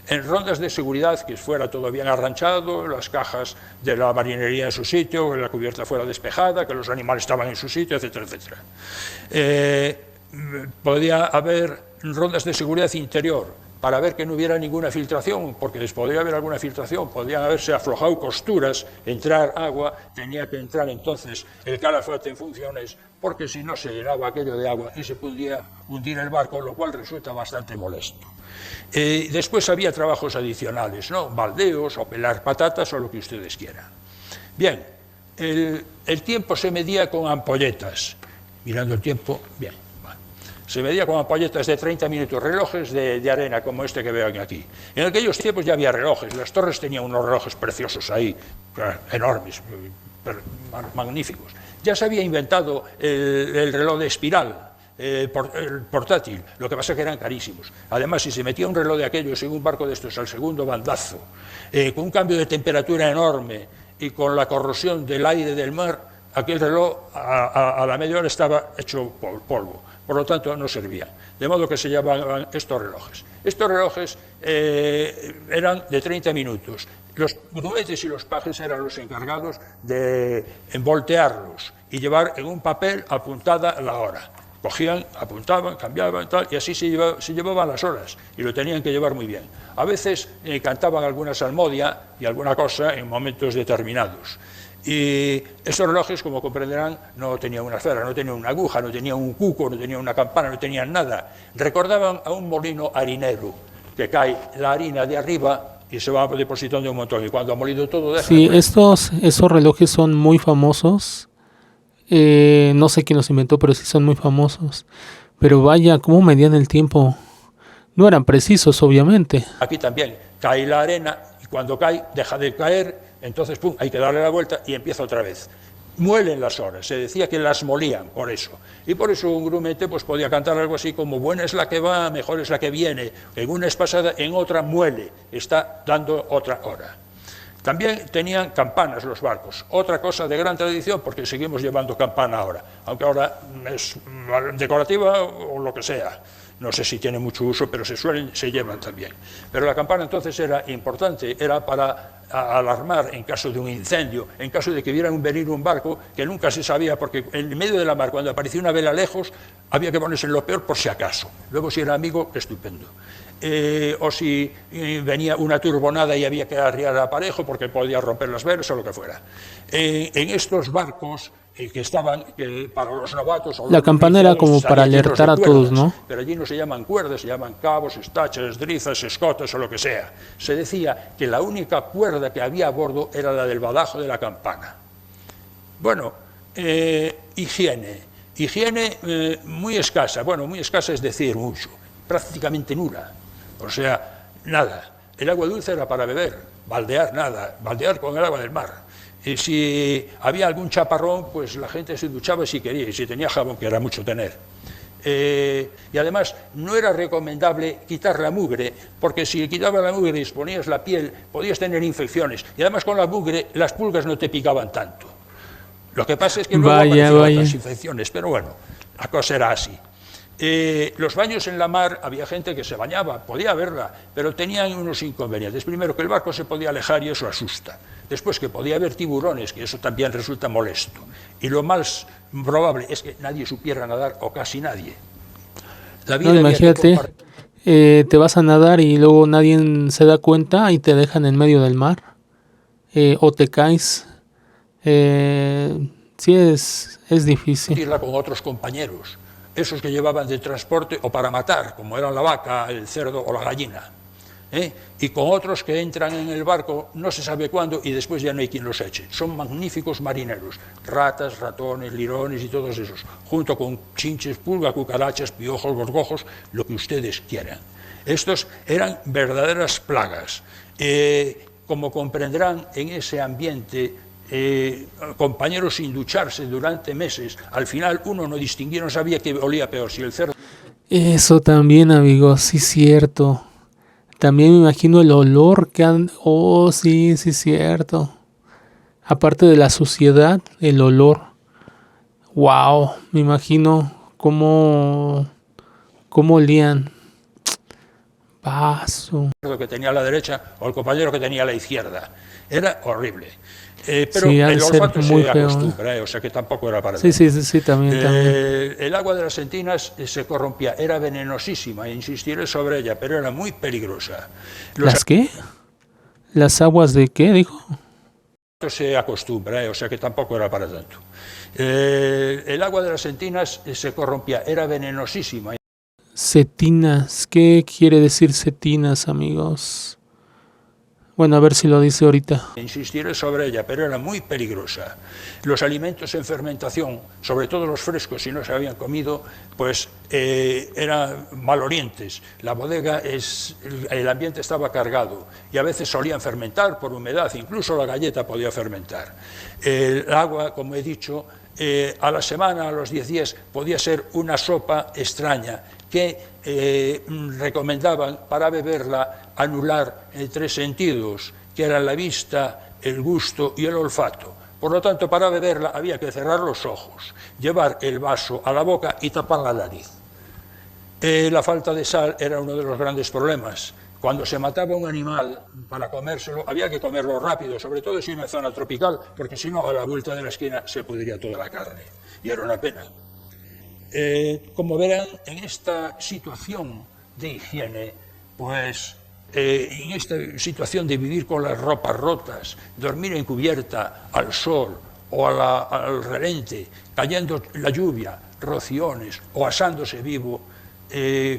B: En rondas de seguridad, que fuera todo bien arranchado, las cajas de la marinería en su sitio, que la cubierta fuera despejada, que los animales estaban en su sitio, etcétera, etcétera. Podía haber rondas de seguridad interior, para ver que no hubiera ninguna filtración, porque podría haber alguna filtración, podrían haberse aflojado costuras, entrar agua, tenía que entrar entonces el calafate en funciones, porque si no se llenaba aquello de agua y se podía hundir el barco, lo cual resulta bastante molesto. Después había trabajos adicionales, ¿no? Baldeos o pelar patatas o lo que ustedes quieran. Bien, el tiempo se medía con ampolletas, mirando el tiempo, bien. Se medía con ampolletas de 30 minutos, relojes de arena como este que veo aquí. En aquellos tiempos ya había relojes, las torres tenían unos relojes preciosos ahí, enormes, magníficos. Ya se había inventado el reloj de espiral, el portátil, lo que pasa es que eran carísimos. Además, si se metía un reloj de aquellos en un barco de estos al segundo bandazo, con un cambio de temperatura enorme y con la corrosión del aire del mar, aquel reloj a la media hora estaba hecho polvo. Por lo tanto, no servían. De modo que se llamaban estos relojes. Estos relojes eran de 30 minutos. Los grumetes y los pajes eran los encargados de voltearlos y llevar en un papel apuntada la hora. Cogían, apuntaban, cambiaban, tal, y así se llevaban las horas, y lo tenían que llevar muy bien. A veces cantaban alguna salmodia y alguna cosa en momentos determinados. Y esos relojes, como comprenderán, no tenían una esfera, no tenían una aguja, no tenían un cuco, no tenían una campana, no tenían nada. Recordaban a un molino harinero, que cae la harina de arriba y se va depositando un montón. Y cuando ha molido todo... deja
A: Sí, esos relojes son muy famosos. No sé quién los inventó, pero sí son muy famosos. Pero vaya, ¿cómo medían el tiempo? No eran precisos, obviamente.
B: Aquí también cae la arena y cuando cae, deja de caer, entonces pum, hay que darle la vuelta y empieza otra vez. Muelen las horas, se decía que las molían por eso. Y por eso un grumete pues, podía cantar algo así como buena es la que va, mejor es la que viene. En una es pasada, en otra muele, está dando otra hora. También tenían campanas los barcos, otra cosa de gran tradición porque seguimos llevando campana ahora, aunque ahora es decorativa o lo que sea. No sé si tiene mucho uso, pero se llevan también. Pero la campana entonces era importante, era para alarmar en caso de un incendio, en caso de que viera venir un barco, que nunca se sabía, porque en medio de la mar, cuando aparecía una vela lejos, había que ponerse en lo peor por si acaso. Luego, si era amigo, estupendo. O si venía una turbonada y había que arriar aparejo porque podía romper las velas o lo que fuera. En estos barcos que estaban para los novatos...
A: La campana era como para alertar a todos, ¿no?
B: Pero allí no se llaman cuerdas, se llaman cabos, estachas, drizas, escotas o lo que sea. Se decía que la única cuerda que había a bordo era la del badajo de la campana. Bueno, higiene. Higiene muy escasa. Bueno, muy escasa es decir mucho. Prácticamente nula. O sea, nada. El agua dulce era para beber. Baldear, nada. Baldear con el agua del mar. Si había algún chaparrón, pues la gente se duchaba si quería, y si tenía jabón, que era mucho tener. Y además no era recomendable quitar la mugre, porque si quitabas la mugre y exponías la piel, podías tener infecciones. Y además con la mugre las pulgas no te picaban tanto. Lo que pasa es que luego aparecían otras infecciones, pero bueno, la cosa era así. Los baños en la mar, había gente que se bañaba, podía verla, pero tenían unos inconvenientes. Primero, que el barco se podía alejar y eso asusta. Después, que podía haber tiburones, que eso también resulta molesto. Y lo más probable es que nadie supiera nadar, o casi nadie. La vida,
A: no, imagínate, te vas a nadar y luego nadie se da cuenta y te dejan en medio del mar. O te caes. Sí, es difícil.
B: Irla con otros compañeros, esos que llevaban de transporte o para matar, como eran la vaca, el cerdo o la gallina. Y con otros que entran en el barco no se sabe cuándo y después ya no hay quien los eche. Son magníficos marineros, ratas, ratones, lirones y todos esos, junto con chinches, pulgas, cucarachas, piojos, gorgojos, lo que ustedes quieran. Estos eran verdaderas plagas. Como comprenderán, en ese ambiente, compañeros sin ducharse durante meses, al final uno no distinguía, no sabía que olía peor, si el cerdo...
A: Eso también, amigos, sí, cierto. También me imagino el olor que han... Oh, sí, sí, cierto. Aparte de la suciedad, el olor. Wow, me imagino cómo olían. Paso.
B: Que tenía a la derecha o el compañero que tenía a la izquierda. Era horrible. Pero
A: sí,
B: el olfato
A: muy
B: se
A: feo,
B: acostumbra, o sea que tampoco era para
A: sí,
B: tanto.
A: sí, también.
B: El agua de las Entinas se corrompía, era venenosísima, insistiré sobre ella, pero era muy peligrosa.
A: ¿Las qué? ¿Las aguas de qué, dijo?
B: Se acostumbra, o sea que tampoco era para tanto. El agua de las Entinas se corrompía, era venenosísima.
A: Cetinas, ¿qué quiere decir cetinas, amigos? Bueno, a ver si lo dice ahorita.
B: Insistiré sobre ella, pero era muy peligrosa. Los alimentos en fermentación, sobre todo los frescos, si no se habían comido, pues eran malolientes. La bodega, el ambiente estaba cargado y a veces solían fermentar por humedad, incluso la galleta podía fermentar. El agua, como he dicho, a la semana, a los 10 días, podía ser una sopa extraña que recomendaban para beberla anular 3 sentidos, que eran la vista, el gusto y el olfato. Por lo tanto, para beberla había que cerrar los ojos, llevar el vaso a la boca y tapar la nariz. La falta de sal era uno de los grandes problemas. Cuando se mataba un animal para comérselo, había que comerlo rápido, sobre todo si en una zona tropical, porque si no, a la vuelta de la esquina se pudría toda la carne, y era una pena. Como verán, en esta situación de higiene, pues en esta situación de vivir con las ropas rotas, dormir encubierta al sol o al relente, cayendo la lluvia, rociones o asándose vivo,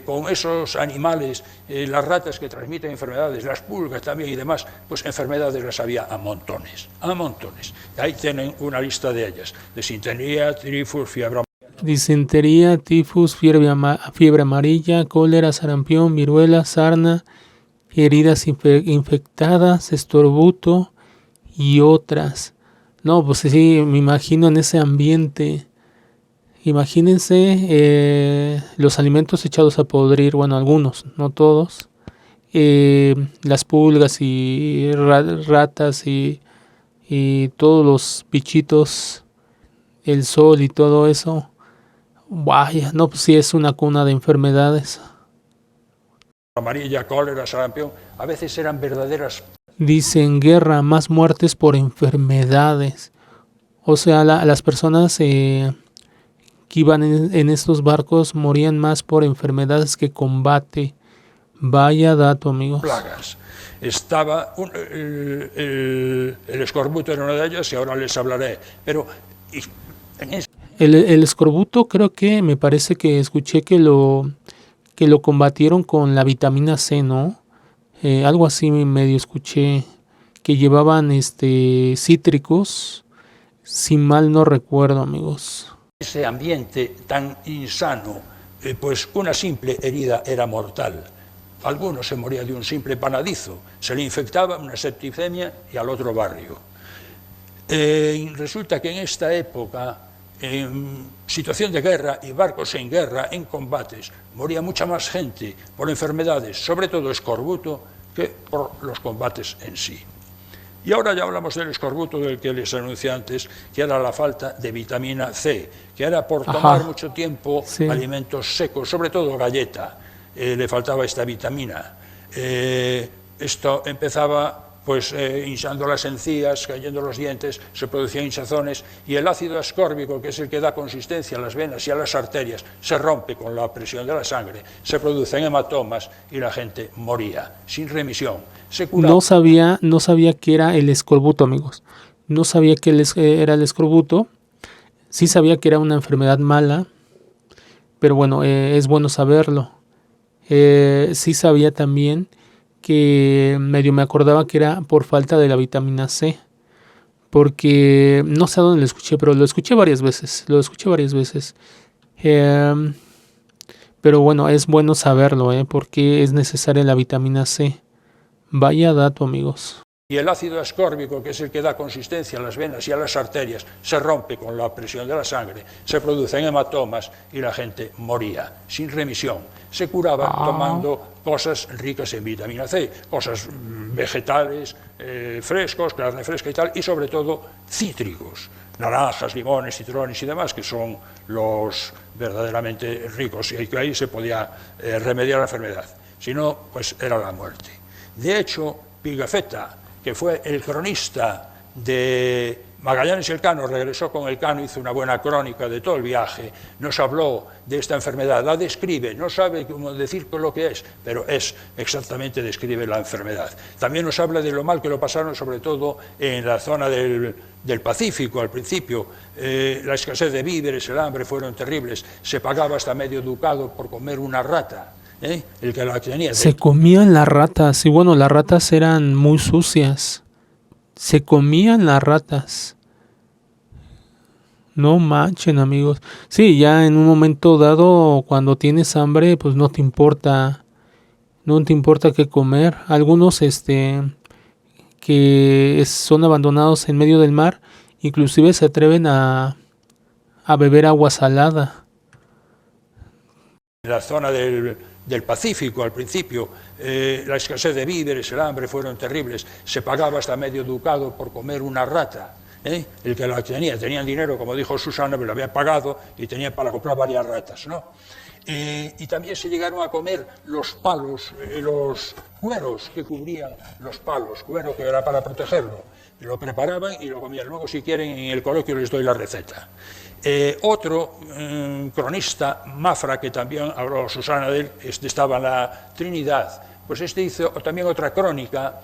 B: con esos animales, las ratas que transmiten enfermedades, las pulgas también y demás, pues enfermedades las había a montones, a montones. Ahí tienen una lista de ellas: disentería, tifus, fiebre.
A: Disentería, tifus, fiebre amarilla, cólera, sarampión, viruela, sarna, heridas infectadas, estorbuto y otras. No, pues sí, me imagino en ese ambiente. Imagínense los alimentos echados a podrir, bueno, algunos, no todos. Las pulgas y ratas y todos los bichitos, el sol y todo eso. Vaya, no, pues sí es una cuna de enfermedades.
B: Amarilla, cólera, sarampión, a veces eran verdaderas.
A: Dicen guerra, más muertes por enfermedades. O sea, las personas que iban en estos barcos morían más por enfermedades que combate. Vaya dato, amigos.
B: Plagas. Estaba el escorbuto en una de ellas y ahora les hablaré. Pero
A: el escorbuto creo que me parece que escuché que lo combatieron con la vitamina C, ¿no? Algo así medio escuché, que llevaban cítricos, si mal no recuerdo, amigos.
B: Ese ambiente tan insano, pues una simple herida era mortal. Algunos se moría de un simple panadizo, se le infectaba una septicemia y al otro barrio. Resulta que en esta época, en situación de guerra y barcos en guerra, en combates, moría mucha más gente por enfermedades, sobre todo escorbuto, que por los combates en sí. Y ahora ya hablamos del escorbuto del que les anuncié antes, que era la falta de vitamina C, que era por tomar mucho tiempo alimentos secos, sobre todo galleta, le faltaba esta vitamina. Esto empezaba pues hinchando las encías, cayendo los dientes, se producían hinchazones, y el ácido ascórbico, que es el que da consistencia a las venas y a las arterias, se rompe con la presión de la sangre, se producen hematomas y la gente moría sin remisión. Se curaba.
A: No sabía que era el escorbuto, amigos. No sabía que era el escorbuto. Sí sabía que era una enfermedad mala, pero bueno, es bueno saberlo. Sí sabía también que medio me acordaba que era por falta de la vitamina C, porque no sé a dónde lo escuché, pero lo escuché varias veces, pero bueno, es bueno saberlo, porque es necesaria la vitamina C. Vaya dato, amigos.
B: Y el ácido ascórbico, que es el que da consistencia a las venas y a las arterias, se rompe con la presión de la sangre, se producen hematomas y la gente moría sin remisión. Se curaba tomando cosas ricas en vitamina C, cosas vegetales, frescos, carne fresca y tal, y sobre todo cítricos, naranjas, limones, citrones y demás, que son los verdaderamente ricos, y que ahí se podía remediar la enfermedad. Si no, pues era la muerte. De hecho, Pigafetta, que fue el cronista de Magallanes y Elcano, regresó con Elcano, hizo una buena crónica de todo el viaje, nos habló de esta enfermedad, la describe, no sabe cómo decir lo que es, pero exactamente describe la enfermedad. También nos habla de lo mal que lo pasaron, sobre todo en la zona del Pacífico al principio. La escasez de víveres, el hambre fueron terribles, se pagaba hasta medio ducado por comer una rata. El que la tenía.
A: Se comían las ratas, y bueno, las ratas eran muy sucias. Se comían las ratas. No manchen, amigos. Sí, ya en un momento dado, cuando tienes hambre, pues no te importa qué comer. Algunos que son abandonados en medio del mar, inclusive se atreven a beber agua salada.
B: En la zona del Pacífico al principio, la escasez de víveres, el hambre fueron terribles, se pagaba hasta medio ducado por comer una rata. El que la tenía, tenían dinero, como dijo Susana, me lo habían pagado y tenían para comprar varias ratas, ¿no? Y también se llegaron a comer los palos, los cueros que cubrían los palos, cuero que era para protegerlo. Lo preparaban y lo comían. Luego, si quieren, en el coloquio les doy la receta. Otro cronista, Mafra, que también habló Susana de él, estaba en la Trinidad, pues hizo también otra crónica,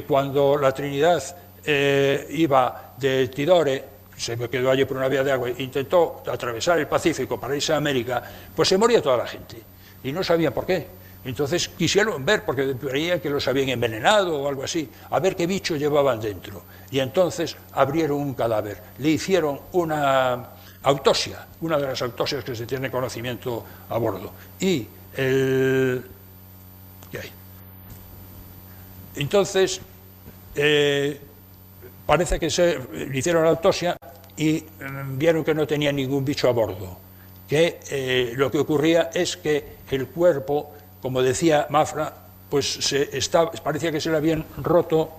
B: cuando la Trinidad iba de Tidore, se quedó allí por una vía de agua, intentó atravesar el Pacífico para irse a América, pues se moría toda la gente, y no sabían por qué. Entonces quisieron ver, porque creían que los habían envenenado o algo así, a ver qué bicho llevaban dentro. Y entonces abrieron un cadáver, le hicieron una autopsia, una de las autopsias que se tiene conocimiento a bordo. Y ¿qué hay? Entonces, parece que le hicieron la autopsia y vieron que no tenía ningún bicho a bordo. Que lo que ocurría es que el cuerpo, como decía Mafra, pues parecía que se le habían roto,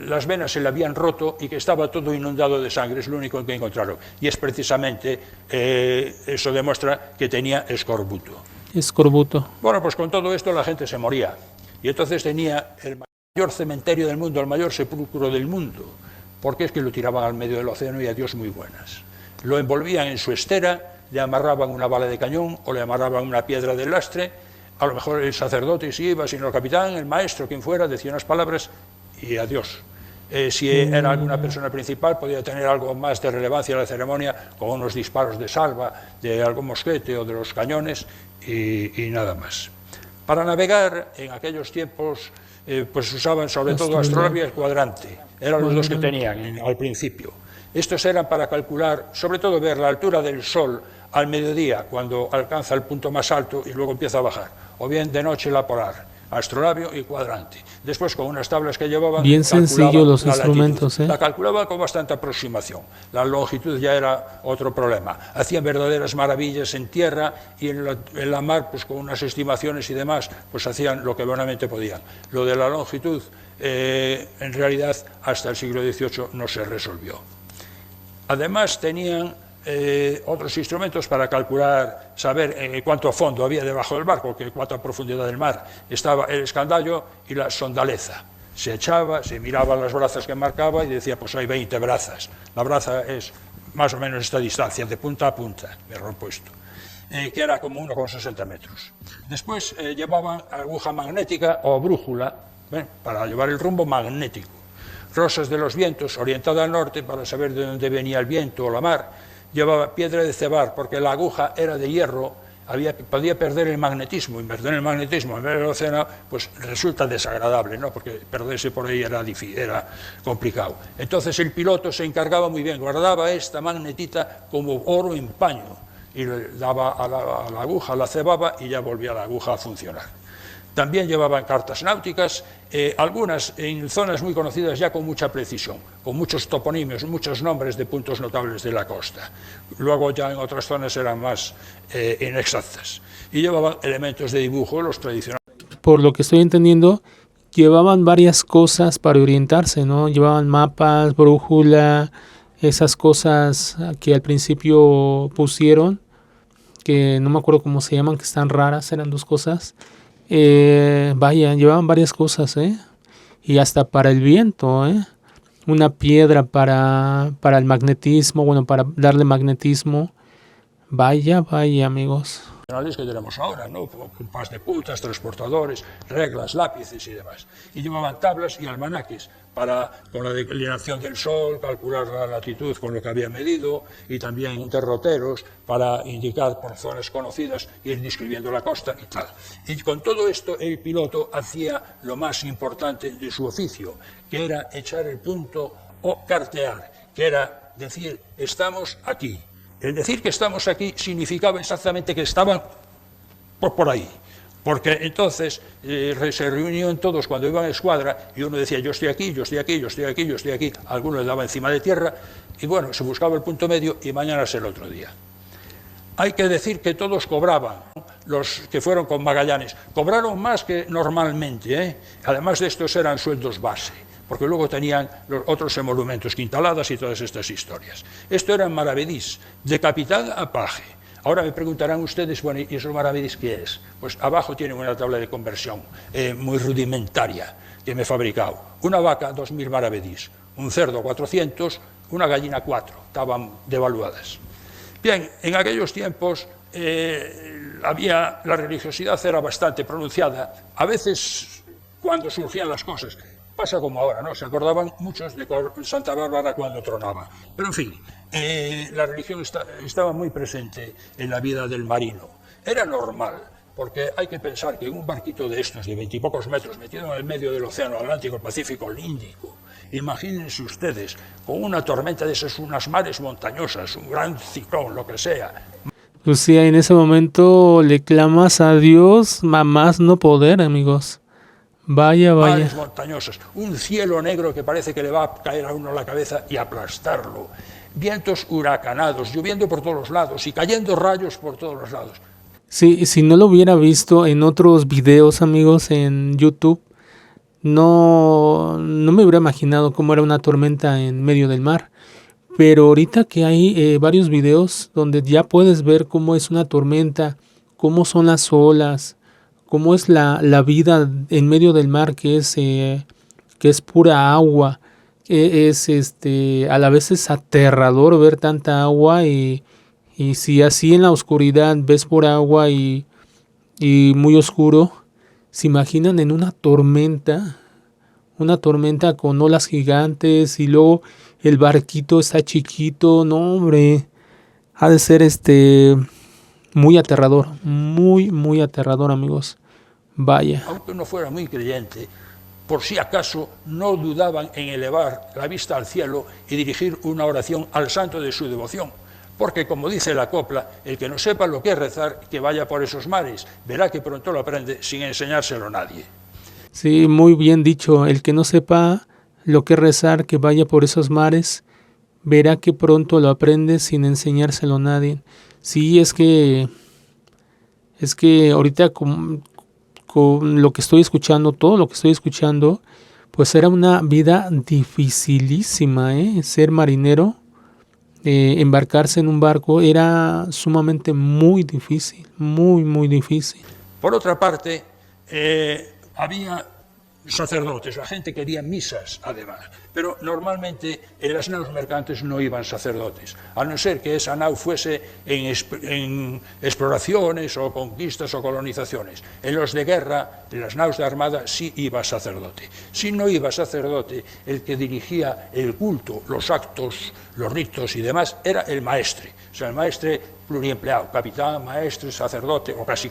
B: las venas se le habían roto y que estaba todo inundado de sangre, es lo único que encontraron. Y es precisamente, eso demuestra que tenía escorbuto.
A: Escorbuto.
B: Bueno, pues con todo esto la gente se moría. Y entonces tenía el mayor cementerio del mundo, el mayor sepulcro del mundo, porque es que lo tiraban al medio del océano y a Dios muy buenas. Lo envolvían en su estera, le amarraban una bala de cañón o le amarraban una piedra del lastre. A lo mejor el sacerdote si iba, sino el capitán, el maestro, quien fuera, decía unas palabras y adiós. Si era alguna persona principal, podía tener algo más de relevancia en la ceremonia, con unos disparos de salva, de algún mosquete o de los cañones, y nada más. Para navegar, en aquellos tiempos, pues usaban sobre todo astrolabia y cuadrante. Eran los dos que tenían al principio. Estos eran para calcular, sobre todo ver la altura del Sol al mediodía, cuando alcanza el punto más alto y luego empieza a bajar, o bien de noche la polar. astrolabio y cuadrante. Después, con unas tablas que llevaban...
A: Bien sencillo los
B: la
A: instrumentos,
B: latitud. La calculaba con bastante aproximación. La longitud ya era otro problema. Hacían verdaderas maravillas en tierra y en la mar, pues con unas estimaciones y demás, pues hacían lo que buenamente podían. Lo de la longitud, en realidad, hasta el siglo XVIII no se resolvió. Además, tenían otros instrumentos para calcular, saber cuánto fondo había debajo del barco, cuánta profundidad del mar. Estaba el escandallo y la sondaleza. Se echaba, se miraba las brazas que marcaba y decía, pues hay 20 brazas. La braza es más o menos esta distancia, de punta a punta, error puesto, que era como 1,60 metros. Después llevaban aguja magnética o brújula, para llevar el rumbo magnético. Rosas de los vientos, orientada al norte para saber de dónde venía el viento o la mar. Llevaba piedra de cebar, porque la aguja era de hierro, podía perder el magnetismo, y perder el magnetismo en vez del océano, pues resulta desagradable, ¿no? Porque perderse por ahí era complicado. Entonces el piloto se encargaba muy bien, guardaba esta magnetita como oro en paño, y le daba a la aguja, la cebaba y ya volvía la aguja a funcionar. También llevaban cartas náuticas, algunas en zonas muy conocidas ya con mucha precisión, con muchos toponimios, muchos nombres de puntos notables de la costa. Luego ya en otras zonas eran más inexactas. Y llevaban elementos de dibujo, los tradicionales.
A: Por lo que estoy entendiendo, llevaban varias cosas para orientarse, ¿no? Llevaban mapas, brújula, esas cosas que al principio pusieron, que no me acuerdo cómo se llaman, que están raras, eran dos cosas. Vaya, llevaban varias cosas, y hasta para el viento, una piedra para el magnetismo, bueno, para darle magnetismo. Vaya, amigos.
B: Que tenemos ahora, ¿no? Compás de puntas, transportadores, reglas, lápices y demás. Y llevaban tablas y almanaques con la declinación del sol, calcular la latitud con lo que había medido, y también derroteros para indicar por zonas conocidas, ir describiendo la costa y tal. Y con todo esto el piloto hacía lo más importante de su oficio, que era echar el punto o cartear, que era decir, estamos aquí. El decir que estamos aquí significaba exactamente que estaban por ahí, porque entonces se reunían todos cuando iban a escuadra y uno decía yo estoy aquí, yo estoy aquí, yo estoy aquí, yo estoy aquí, alguno le daba encima de tierra y bueno, se buscaba el punto medio y mañana es el otro día. Hay que decir que todos cobraban, los que fueron con Magallanes, cobraron más que normalmente, Además de estos eran sueldos base, porque luego tenían los otros emolumentos, quintaladas y todas estas historias. Esto era en maravedís, de capitán a paje. Ahora me preguntarán ustedes, bueno, ¿y esos maravedís qué es? Pues abajo tienen una tabla de conversión muy rudimentaria que me he fabricado. Una vaca, 2.000 maravedís, un cerdo, 400, una gallina, 4, estaban devaluadas. Bien, en aquellos tiempos la religiosidad era bastante pronunciada, a veces cuando surgían las cosas. Pasa como ahora, ¿no? Se acordaban muchos de Santa Bárbara cuando tronaba. Pero en fin, la religión estaba muy presente en la vida del marino. Era normal, porque hay que pensar que un barquito de estos, de 20 y pocos metros, metido en el medio del océano Atlántico, el Pacífico, el Índico, imagínense ustedes, con una tormenta de esas, unas mares montañosas, un gran ciclón, lo que sea.
A: Lucía, en ese momento le clamas a Dios, más no poder, amigos. Vaya.
B: Mares montañosas, un cielo negro que parece que le va a caer a uno la cabeza y aplastarlo. Vientos huracanados, lloviendo por todos los lados y cayendo rayos por todos los lados.
A: Sí, si no lo hubiera visto en otros videos, amigos, en YouTube, no me hubiera imaginado cómo era una tormenta en medio del mar. Pero ahorita que hay varios videos donde ya puedes ver cómo es una tormenta, cómo son las olas, cómo es la vida en medio del mar, que es pura agua, a la vez es aterrador ver tanta agua y si así en la oscuridad ves por agua y muy oscuro, se imaginan en una tormenta con olas gigantes y luego el barquito está chiquito, no hombre, ha de ser muy aterrador, muy aterrador, amigos. Vaya.
B: Aunque no fuera muy creyente, por si acaso no dudaban en elevar la vista al cielo y dirigir una oración al santo de su devoción, porque como dice la copla, el que no sepa lo que es rezar, que vaya por esos mares, verá que pronto lo aprende sin enseñárselo a nadie.
A: Sí, muy bien dicho. El que no sepa lo que es rezar, que vaya por esos mares, verá que pronto lo aprende sin enseñárselo a nadie. Sí, es que ahorita con lo que estoy escuchando, todo lo que estoy escuchando, pues era una vida dificilísima, ¿eh? Ser marinero, embarcarse en un barco era sumamente muy difícil, muy, muy difícil.
B: Por otra parte, había sacerdotes, la gente quería misas además, pero normalmente en las naus mercantes no iban sacerdotes, a no ser que esa nau fuese en exploraciones o conquistas o colonizaciones. En los de guerra, en las naus de armada, sí iba sacerdote. Si no iba sacerdote, el que dirigía el culto, los actos, los ritos y demás, era el maestre, o sea, el maestre pluriempleado, capitán, maestre, sacerdote o casi,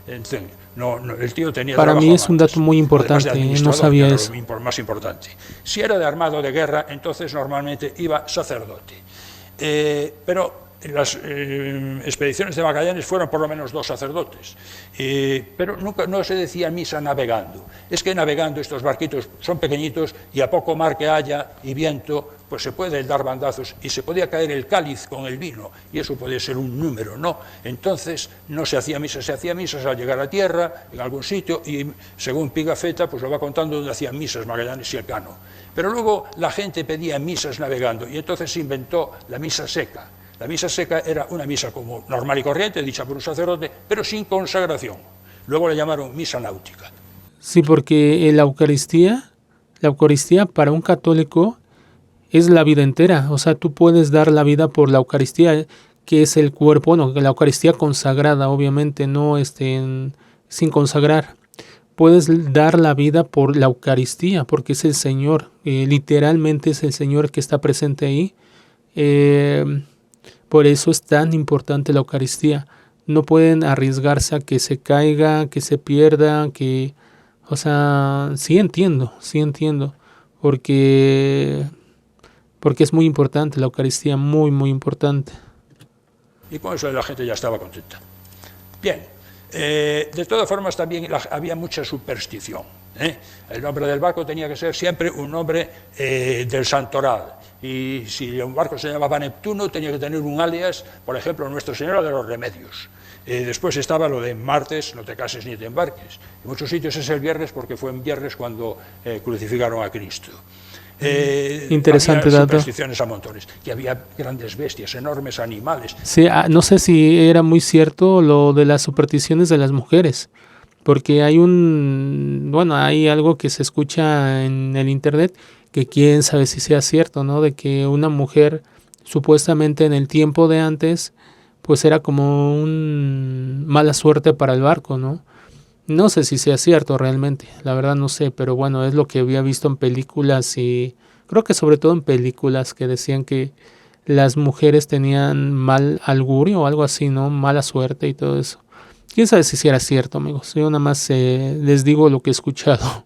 B: el tío tenía
A: Para mí es un
B: antes,
A: dato muy importante, no sabía eso.
B: Lo más importante. Si era de armado o de guerra, entonces normalmente iba sacerdote. Pero en las expediciones de Magallanes fueron por lo menos 2 sacerdotes, pero nunca no se decía misa navegando. Es que navegando estos barquitos son pequeñitos y a poco mar que haya y viento, pues se pueden dar bandazos y se podía caer el cáliz con el vino y eso podía ser un número, ¿no? Entonces no se hacía misa, se hacía misas al llegar a tierra, en algún sitio, y según Pigafetta pues lo va contando donde hacían misas Magallanes y Elcano. Pero luego la gente pedía misas navegando y entonces se inventó la misa seca. La misa seca era una misa como normal y corriente, dicha por un sacerdote, pero sin consagración. Luego le llamaron misa náutica.
A: Sí, porque la Eucaristía para un católico es la vida entera. O sea, tú puedes dar la vida por la Eucaristía, que es el cuerpo, bueno, la Eucaristía consagrada, obviamente, no sin consagrar. Puedes dar la vida por la Eucaristía, porque es el Señor, literalmente es el Señor que está presente ahí. Por eso es tan importante la Eucaristía. No pueden arriesgarse a que se caiga, que se pierda, que... O sea, sí entiendo, porque es muy importante la Eucaristía, muy, muy importante.
B: Y con eso la gente ya estaba contenta. Bien, de todas formas también había mucha superstición. El nombre del barco tenía que ser siempre un nombre del santoral. Y si un barco se llamaba Neptuno, tenía que tener un alias, por ejemplo, Nuestra Señora de los Remedios. Después estaba lo de martes, no te cases ni te embarques. En muchos sitios es el viernes porque fue en viernes cuando crucificaron a Cristo.
A: Interesante
B: había
A: dato.
B: supersticiones a montones, que había grandes bestias, enormes animales.
A: Sí, no sé si era muy cierto lo de las supersticiones de las mujeres, porque hay algo que se escucha en el internet que quién sabe si sea cierto, ¿no? De que una mujer supuestamente en el tiempo de antes pues era como un mala suerte para el barco, ¿no? No sé si sea cierto realmente, la verdad no sé, pero bueno, es lo que había visto en películas y creo que sobre todo en películas que decían que las mujeres tenían mal augurio o algo así, ¿no? Mala suerte y todo eso. Quién sabe si era cierto, amigos. Yo nada más les digo lo que he escuchado.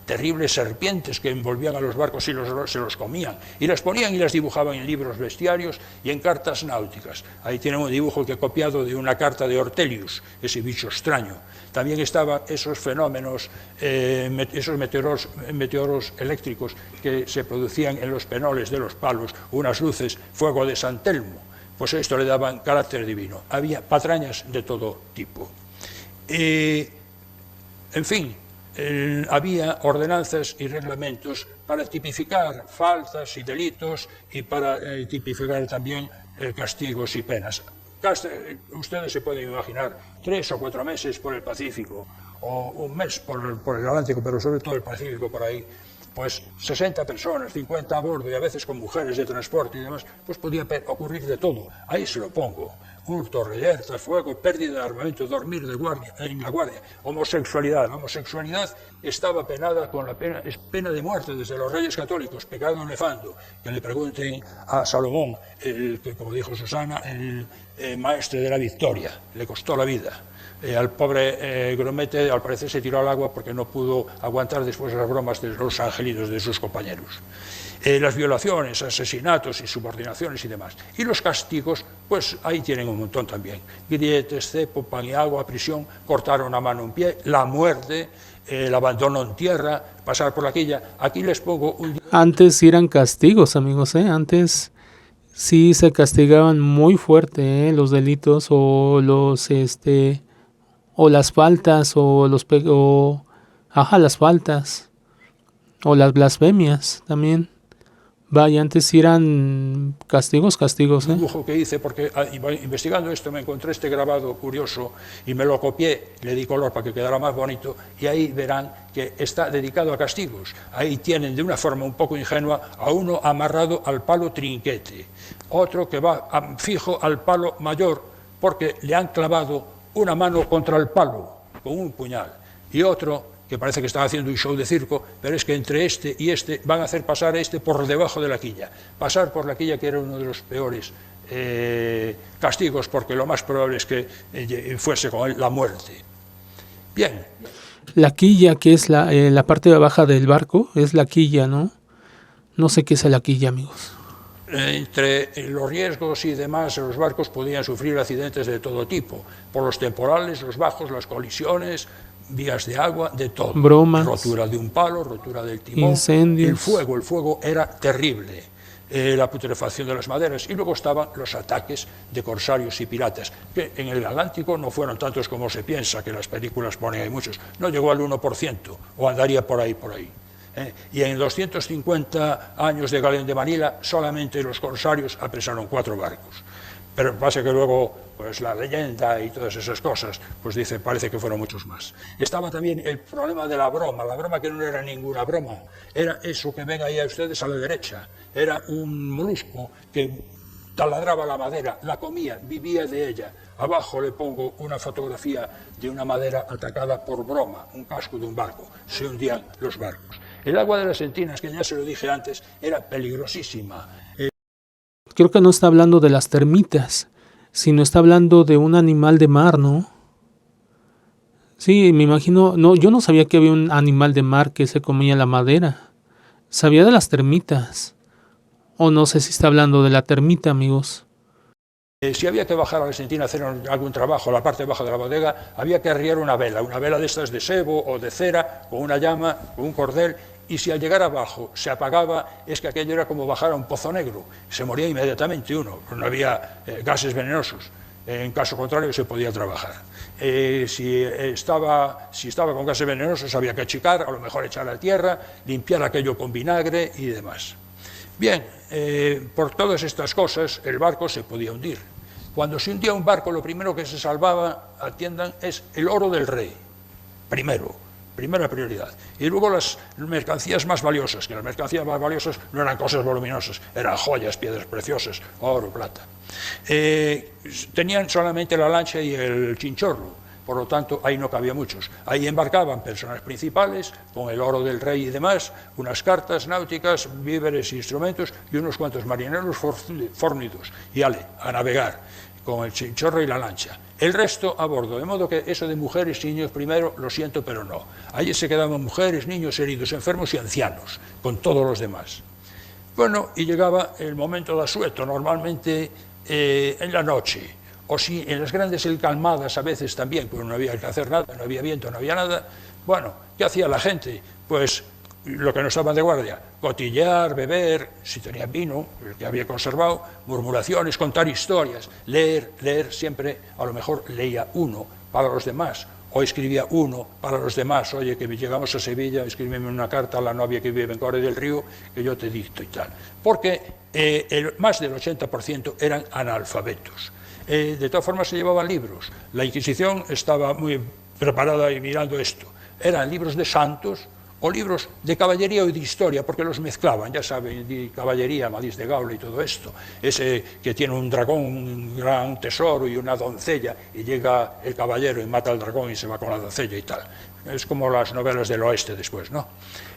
B: Terribles serpientes que envolvían a los barcos y se los comían, y las ponían y las dibujaban en libros bestiarios y en cartas náuticas. Ahí tienen un dibujo que he copiado de una carta de Ortelius, ese bicho extraño. También estaban esos fenómenos, esos meteoros eléctricos que se producían en los penoles de los palos, unas luces, fuego de San Telmo, pues esto le daban carácter divino. Había patrañas de todo tipo. En fin, había ordenanzas y reglamentos para tipificar faltas y delitos y para tipificar también castigos y penas. Ustedes se pueden imaginar 3 o 4 meses por el Pacífico o un mes por el Atlántico, pero sobre todo el Pacífico por ahí, pues 60 personas, 50 a bordo y a veces con mujeres de transporte y demás, pues podía ocurrir de todo. Ahí se lo pongo. Hurto, reyerta, fuego, pérdida de armamento, dormir en la guardia, homosexualidad. La homosexualidad estaba penada con es pena de muerte desde los reyes católicos, pecado nefando. Que le pregunten a Salomón, como dijo Susana, el maestre de la victoria, le costó la vida. Al pobre grumete, al parecer, se tiró al agua porque no pudo aguantar después las bromas de los angelitos de sus compañeros. Las violaciones, asesinatos, insubordinaciones y demás. Y los castigos, pues ahí tienen un montón también. Grietes, cepo, pan y agua, prisión, cortar una mano, un pie, la muerte, el abandono en tierra, pasar por la quilla. Aquí les pongo un...
A: Antes sí eran castigos, amigos, ¿eh? Antes sí se castigaban muy fuerte, ¿eh? Los delitos o los, o las faltas o las faltas o las blasfemias también. Vaya, antes sí eran castigos,
B: Un dibujo que hice, porque investigando esto me encontré este grabado curioso y me lo copié, le di color para que quedara más bonito, y ahí verán que está dedicado a castigos. Ahí tienen de una forma un poco ingenua a uno amarrado al palo trinquete, otro que va fijo al palo mayor porque le han clavado una mano contra el palo con un puñal, y otro que parece que están haciendo un show de circo, pero es que entre este y este van a hacer pasar a este por debajo de la quilla. Pasar por la quilla, que era uno de los peores castigos, porque lo más probable es que fuese con él la muerte. Bien.
A: La quilla, que es la parte de baja del barco, es la quilla, ¿no? No sé qué es la quilla, amigos.
B: Entre los riesgos y demás, los barcos podían sufrir accidentes de todo tipo, por los temporales, los bajos, las colisiones, vías de agua, de todo.
A: Bromas.
B: Rotura de un palo, rotura del timón.
A: Incendios.
B: El fuego era terrible. La putrefacción de las maderas, y luego estaban los ataques de corsarios y piratas, que en el Atlántico no fueron tantos como se piensa, que las películas ponen, hay muchos, no llegó al 1%, o andaría por ahí. Y en 250 años de Galeón de Manila, solamente los corsarios apresaron 4 barcos. Pero pasa que luego, pues la leyenda y todas esas cosas, pues dice, parece que fueron muchos más. Estaba también el problema de la broma que no era ninguna broma, era eso que ven ahí a ustedes a la derecha, era un molusco que taladraba la madera, la comía, vivía de ella. Abajo le pongo una fotografía de una madera atacada por broma, un casco de un barco, se hundían los barcos. El agua de las Entinas, que ya se lo dije antes, era peligrosísima.
A: Creo que no está hablando de las termitas, sino está hablando de un animal de mar, ¿no? Sí, me imagino, no, yo no sabía que había un animal de mar que se comía la madera. Sabía de las termitas. O no sé si está hablando de la termita, amigos.
B: Si había que bajar a la Argentina a hacer algún trabajo, la parte baja de la bodega, había que arriar una vela de estas de sebo o de cera, con una llama, con un cordel, y si al llegar abajo se apagaba, es que aquello era como bajar a un pozo negro, se moría inmediatamente uno, no había gases venenosos, en caso contrario se podía trabajar. Si estaba con gases venenosos había que achicar, a lo mejor echar a tierra, limpiar aquello con vinagre y demás. Bien, por todas estas cosas el barco se podía hundir. Cuando se hundía un barco, lo primero que se salvaba, atiendan, es el oro del rey, primera prioridad. Y luego las mercancías más valiosas, que las mercancías más valiosas no eran cosas voluminosas, eran joyas, piedras preciosas, oro, plata. Tenían solamente la lancha y el chinchorro, por lo tanto ahí no cabía muchos. Ahí embarcaban personas principales, con el oro del rey y demás, unas cartas náuticas, víveres, instrumentos y unos cuantos marineros fornidos, y a navegar, con el chinchorro y la lancha. El resto a bordo, de modo que eso de mujeres y niños primero, lo siento, pero no. Allí se quedaban mujeres, niños, heridos, enfermos y ancianos, con todos los demás. Bueno, y llegaba el momento de asueto, normalmente en la noche, o si en las grandes calmadas a veces también, pues no había que hacer nada, no había viento, no había nada. Bueno, ¿qué hacía la gente? Pues lo que no estaba de guardia, cotillear, beber, si tenían vino, el que había conservado, murmuraciones, contar historias, leer, siempre, a lo mejor leía uno para los demás, o escribía uno para los demás, oye, que llegamos a Sevilla, escríbeme una carta a la novia que vive en Corre del Río, que yo te dicto y tal. Porque más del 80% eran analfabetos. De todas formas se llevaban libros. La Inquisición estaba muy preparada y mirando esto. Eran libros de santos o libros de caballería o de historia, porque los mezclaban, ya saben, de caballería, Amadís de Gaula y todo esto, ese que tiene un dragón, un gran tesoro y una doncella, y llega el caballero y mata al dragón y se va con la doncella y tal. Es como las novelas del oeste después, ¿no?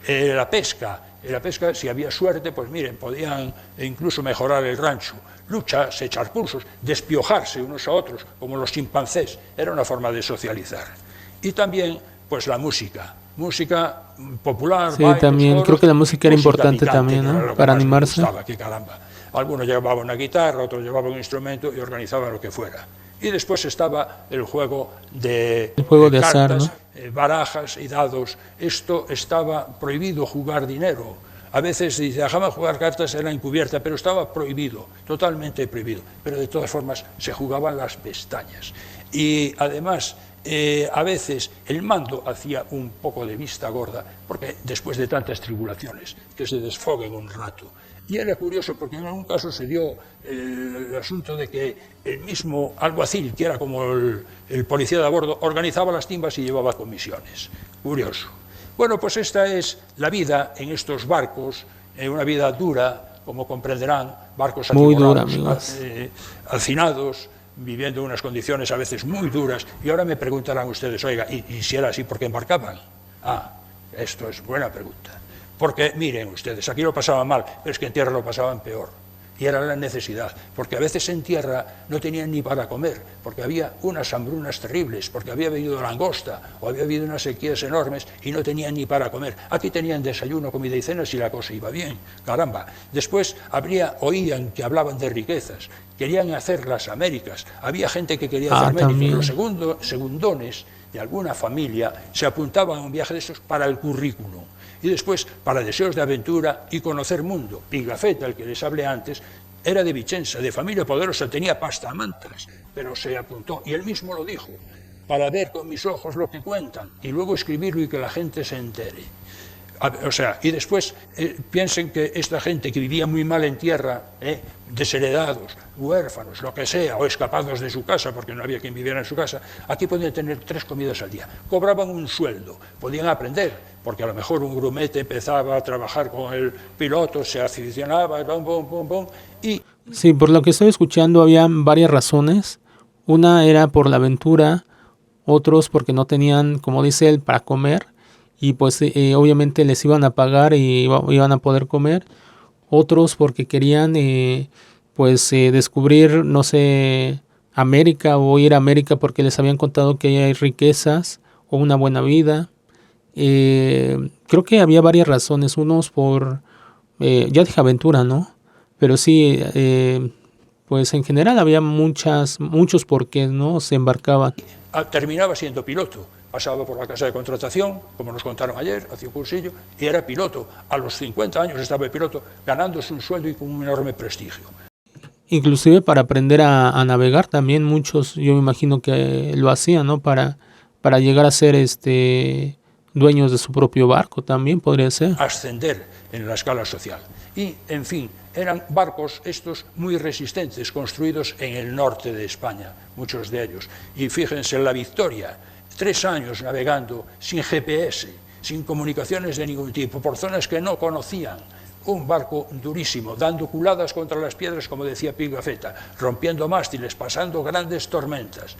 B: La pesca, si había suerte, pues miren, podían incluso mejorar el rancho. Luchas, echar pulsos, despiojarse unos a otros, como los chimpancés, era una forma de socializar. Y también, pues la música popular.
A: Sí,
B: bailes,
A: también,
B: coros,
A: creo que la música era importante
B: picante,
A: también, ¿no?
B: que era lo que
A: Para
B: más me
A: animarse.
B: gustaba, que caramba. Algunos llevaban una guitarra, otros llevaban un instrumento y organizaban lo que fuera. Y después estaba el juego de
A: azar,
B: cartas,
A: ¿no?
B: Barajas y dados. Esto estaba prohibido, jugar dinero. A veces, si dejaban jugar cartas, era encubierta, pero estaba prohibido, totalmente prohibido. Pero de todas formas, se jugaban las pestañas. Y además, a veces el mando hacía un poco de vista gorda, porque después de tantas tribulaciones, que se desfoguen un rato. Y era curioso porque en algún caso se dio el asunto de que el mismo alguacil, que era como el policía de a bordo, organizaba las timbas y llevaba comisiones. Curioso. Bueno, pues esta es la vida en estos barcos, una vida dura, como comprenderán, barcos
A: muy dura,
B: hacinados, viviendo en unas condiciones a veces muy duras. Y ahora me preguntarán ustedes, oiga, ¿y si era así, por qué embarcaban? Esto es buena pregunta. Porque, miren ustedes, aquí lo pasaban mal, pero es que en tierra lo pasaban peor. Y era la necesidad, porque a veces en tierra no tenían ni para comer, porque había unas hambrunas terribles, porque había habido langosta, o había habido unas sequías enormes y no tenían ni para comer. Aquí tenían desayuno, comida y cenas y la cosa iba bien, caramba. Después oían que hablaban de riquezas, querían hacer las Américas, había gente que quería hacer Américas. Los segundones de alguna familia se apuntaban a un viaje de esos para el currículum. Y después, para deseos de aventura y conocer mundo. Pigafetta, el que les hablé antes, era de Vicenza, de familia poderosa, tenía pastamantas, pero se apuntó, y él mismo lo dijo, para ver con mis ojos lo que cuentan, y luego escribirlo y que la gente se entere. O sea, y después piensen que esta gente que vivía muy mal en tierra, desheredados, huérfanos, lo que sea, o escapados de su casa porque no había quien viviera en su casa, aquí podían tener 3 comidas al día. Cobraban un sueldo, podían aprender, porque a lo mejor un grumete empezaba a trabajar con el piloto, se aficionaba, y...
A: Sí, por lo que estoy escuchando había varias razones. Una era por la aventura, otros porque no tenían, como dice él, para comer. Y pues obviamente les iban a pagar y iban a poder comer. Otros porque querían descubrir, no sé, América o ir a América porque les habían contado que hay riquezas o una buena vida. Creo que había varias razones. Unos por, ya dije aventura, ¿no? Pero sí, pues en general había muchos porqués, ¿no? Se embarcaban.
B: Terminaba siendo piloto. Pasaba por la casa de contratación, como nos contaron ayer, hacía un cursillo, y era piloto. A los 50 años estaba de piloto, ganándose un sueldo y con un enorme prestigio.
A: Inclusive para aprender a navegar también muchos, yo me imagino que lo hacían, ¿no? Para llegar a ser dueños de su propio barco también podría ser.
B: Ascender en la escala social. Y, en fin, eran barcos estos muy resistentes, construidos en el norte de España, muchos de ellos. Y fíjense en la Victoria, 3 años navegando sin GPS, sin comunicaciones de ningún tipo, por zonas que no conocían. Un barco durísimo, dando culadas contra las piedras, como decía Pigafetta, rompiendo mástiles, pasando grandes tormentas.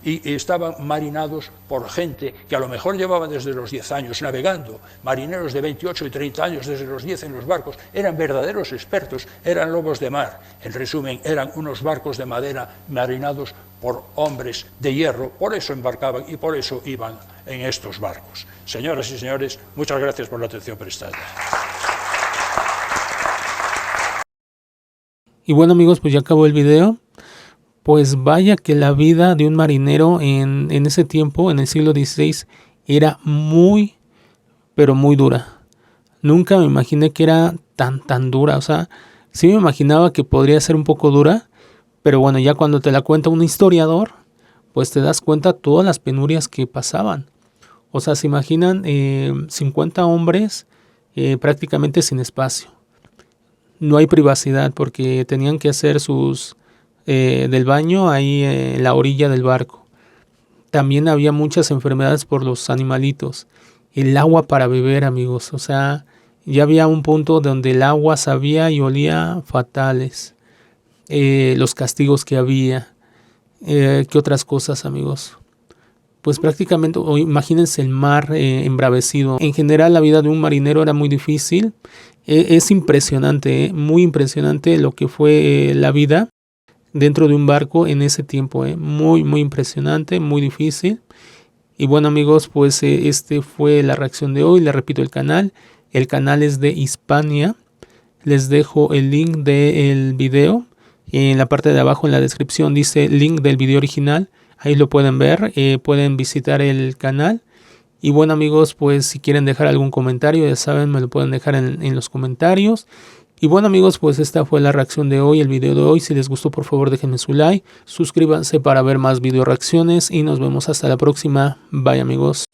B: Y estaban marinados por gente que a lo mejor llevaban desde los 10 años navegando, marineros de 28 y 30 años desde los 10 en los barcos, eran verdaderos expertos, eran lobos de mar. En resumen, eran unos barcos de madera marinados por hombres de hierro, por eso embarcaban y por eso iban en estos barcos. Señoras y señores, muchas gracias por la atención prestada.
A: Y bueno amigos, pues ya acabó el video. Pues vaya que la vida de un marinero en ese tiempo, en el siglo XVI, era muy, pero muy dura. Nunca me imaginé que era tan dura. O sea, sí me imaginaba que podría ser un poco dura, pero bueno, ya cuando te la cuenta un historiador, pues te das cuenta todas las penurias que pasaban. O sea, se imaginan 50 hombres prácticamente sin espacio. No hay privacidad porque tenían que hacer sus del baño ahí en la orilla del barco. También había muchas enfermedades por los animalitos el agua para beber, amigos. O sea, ya había un punto donde el agua sabía y olía fatales. Los castigos que había. ¿Qué otras cosas, amigos? Pues prácticamente, imagínense el mar embravecido. En general, la vida de un marinero era muy difícil. Es impresionante, muy impresionante lo que fue la vida dentro de un barco en ese tiempo. Muy, muy impresionante, muy difícil. Y bueno, amigos, pues este fue la reacción de hoy. Les repito el canal. El canal es de Hispania. Les dejo el link del video. En la parte de abajo en la descripción dice link del video original. Ahí lo pueden ver. Pueden visitar el canal. Y bueno, amigos, pues si quieren dejar algún comentario, ya saben, me lo pueden dejar en los comentarios. Y bueno, amigos, pues esta fue la reacción de hoy, el video de hoy. Si les gustó, por favor, déjenme su like. Suscríbanse para ver más video reacciones. Y nos vemos hasta la próxima. Bye, amigos.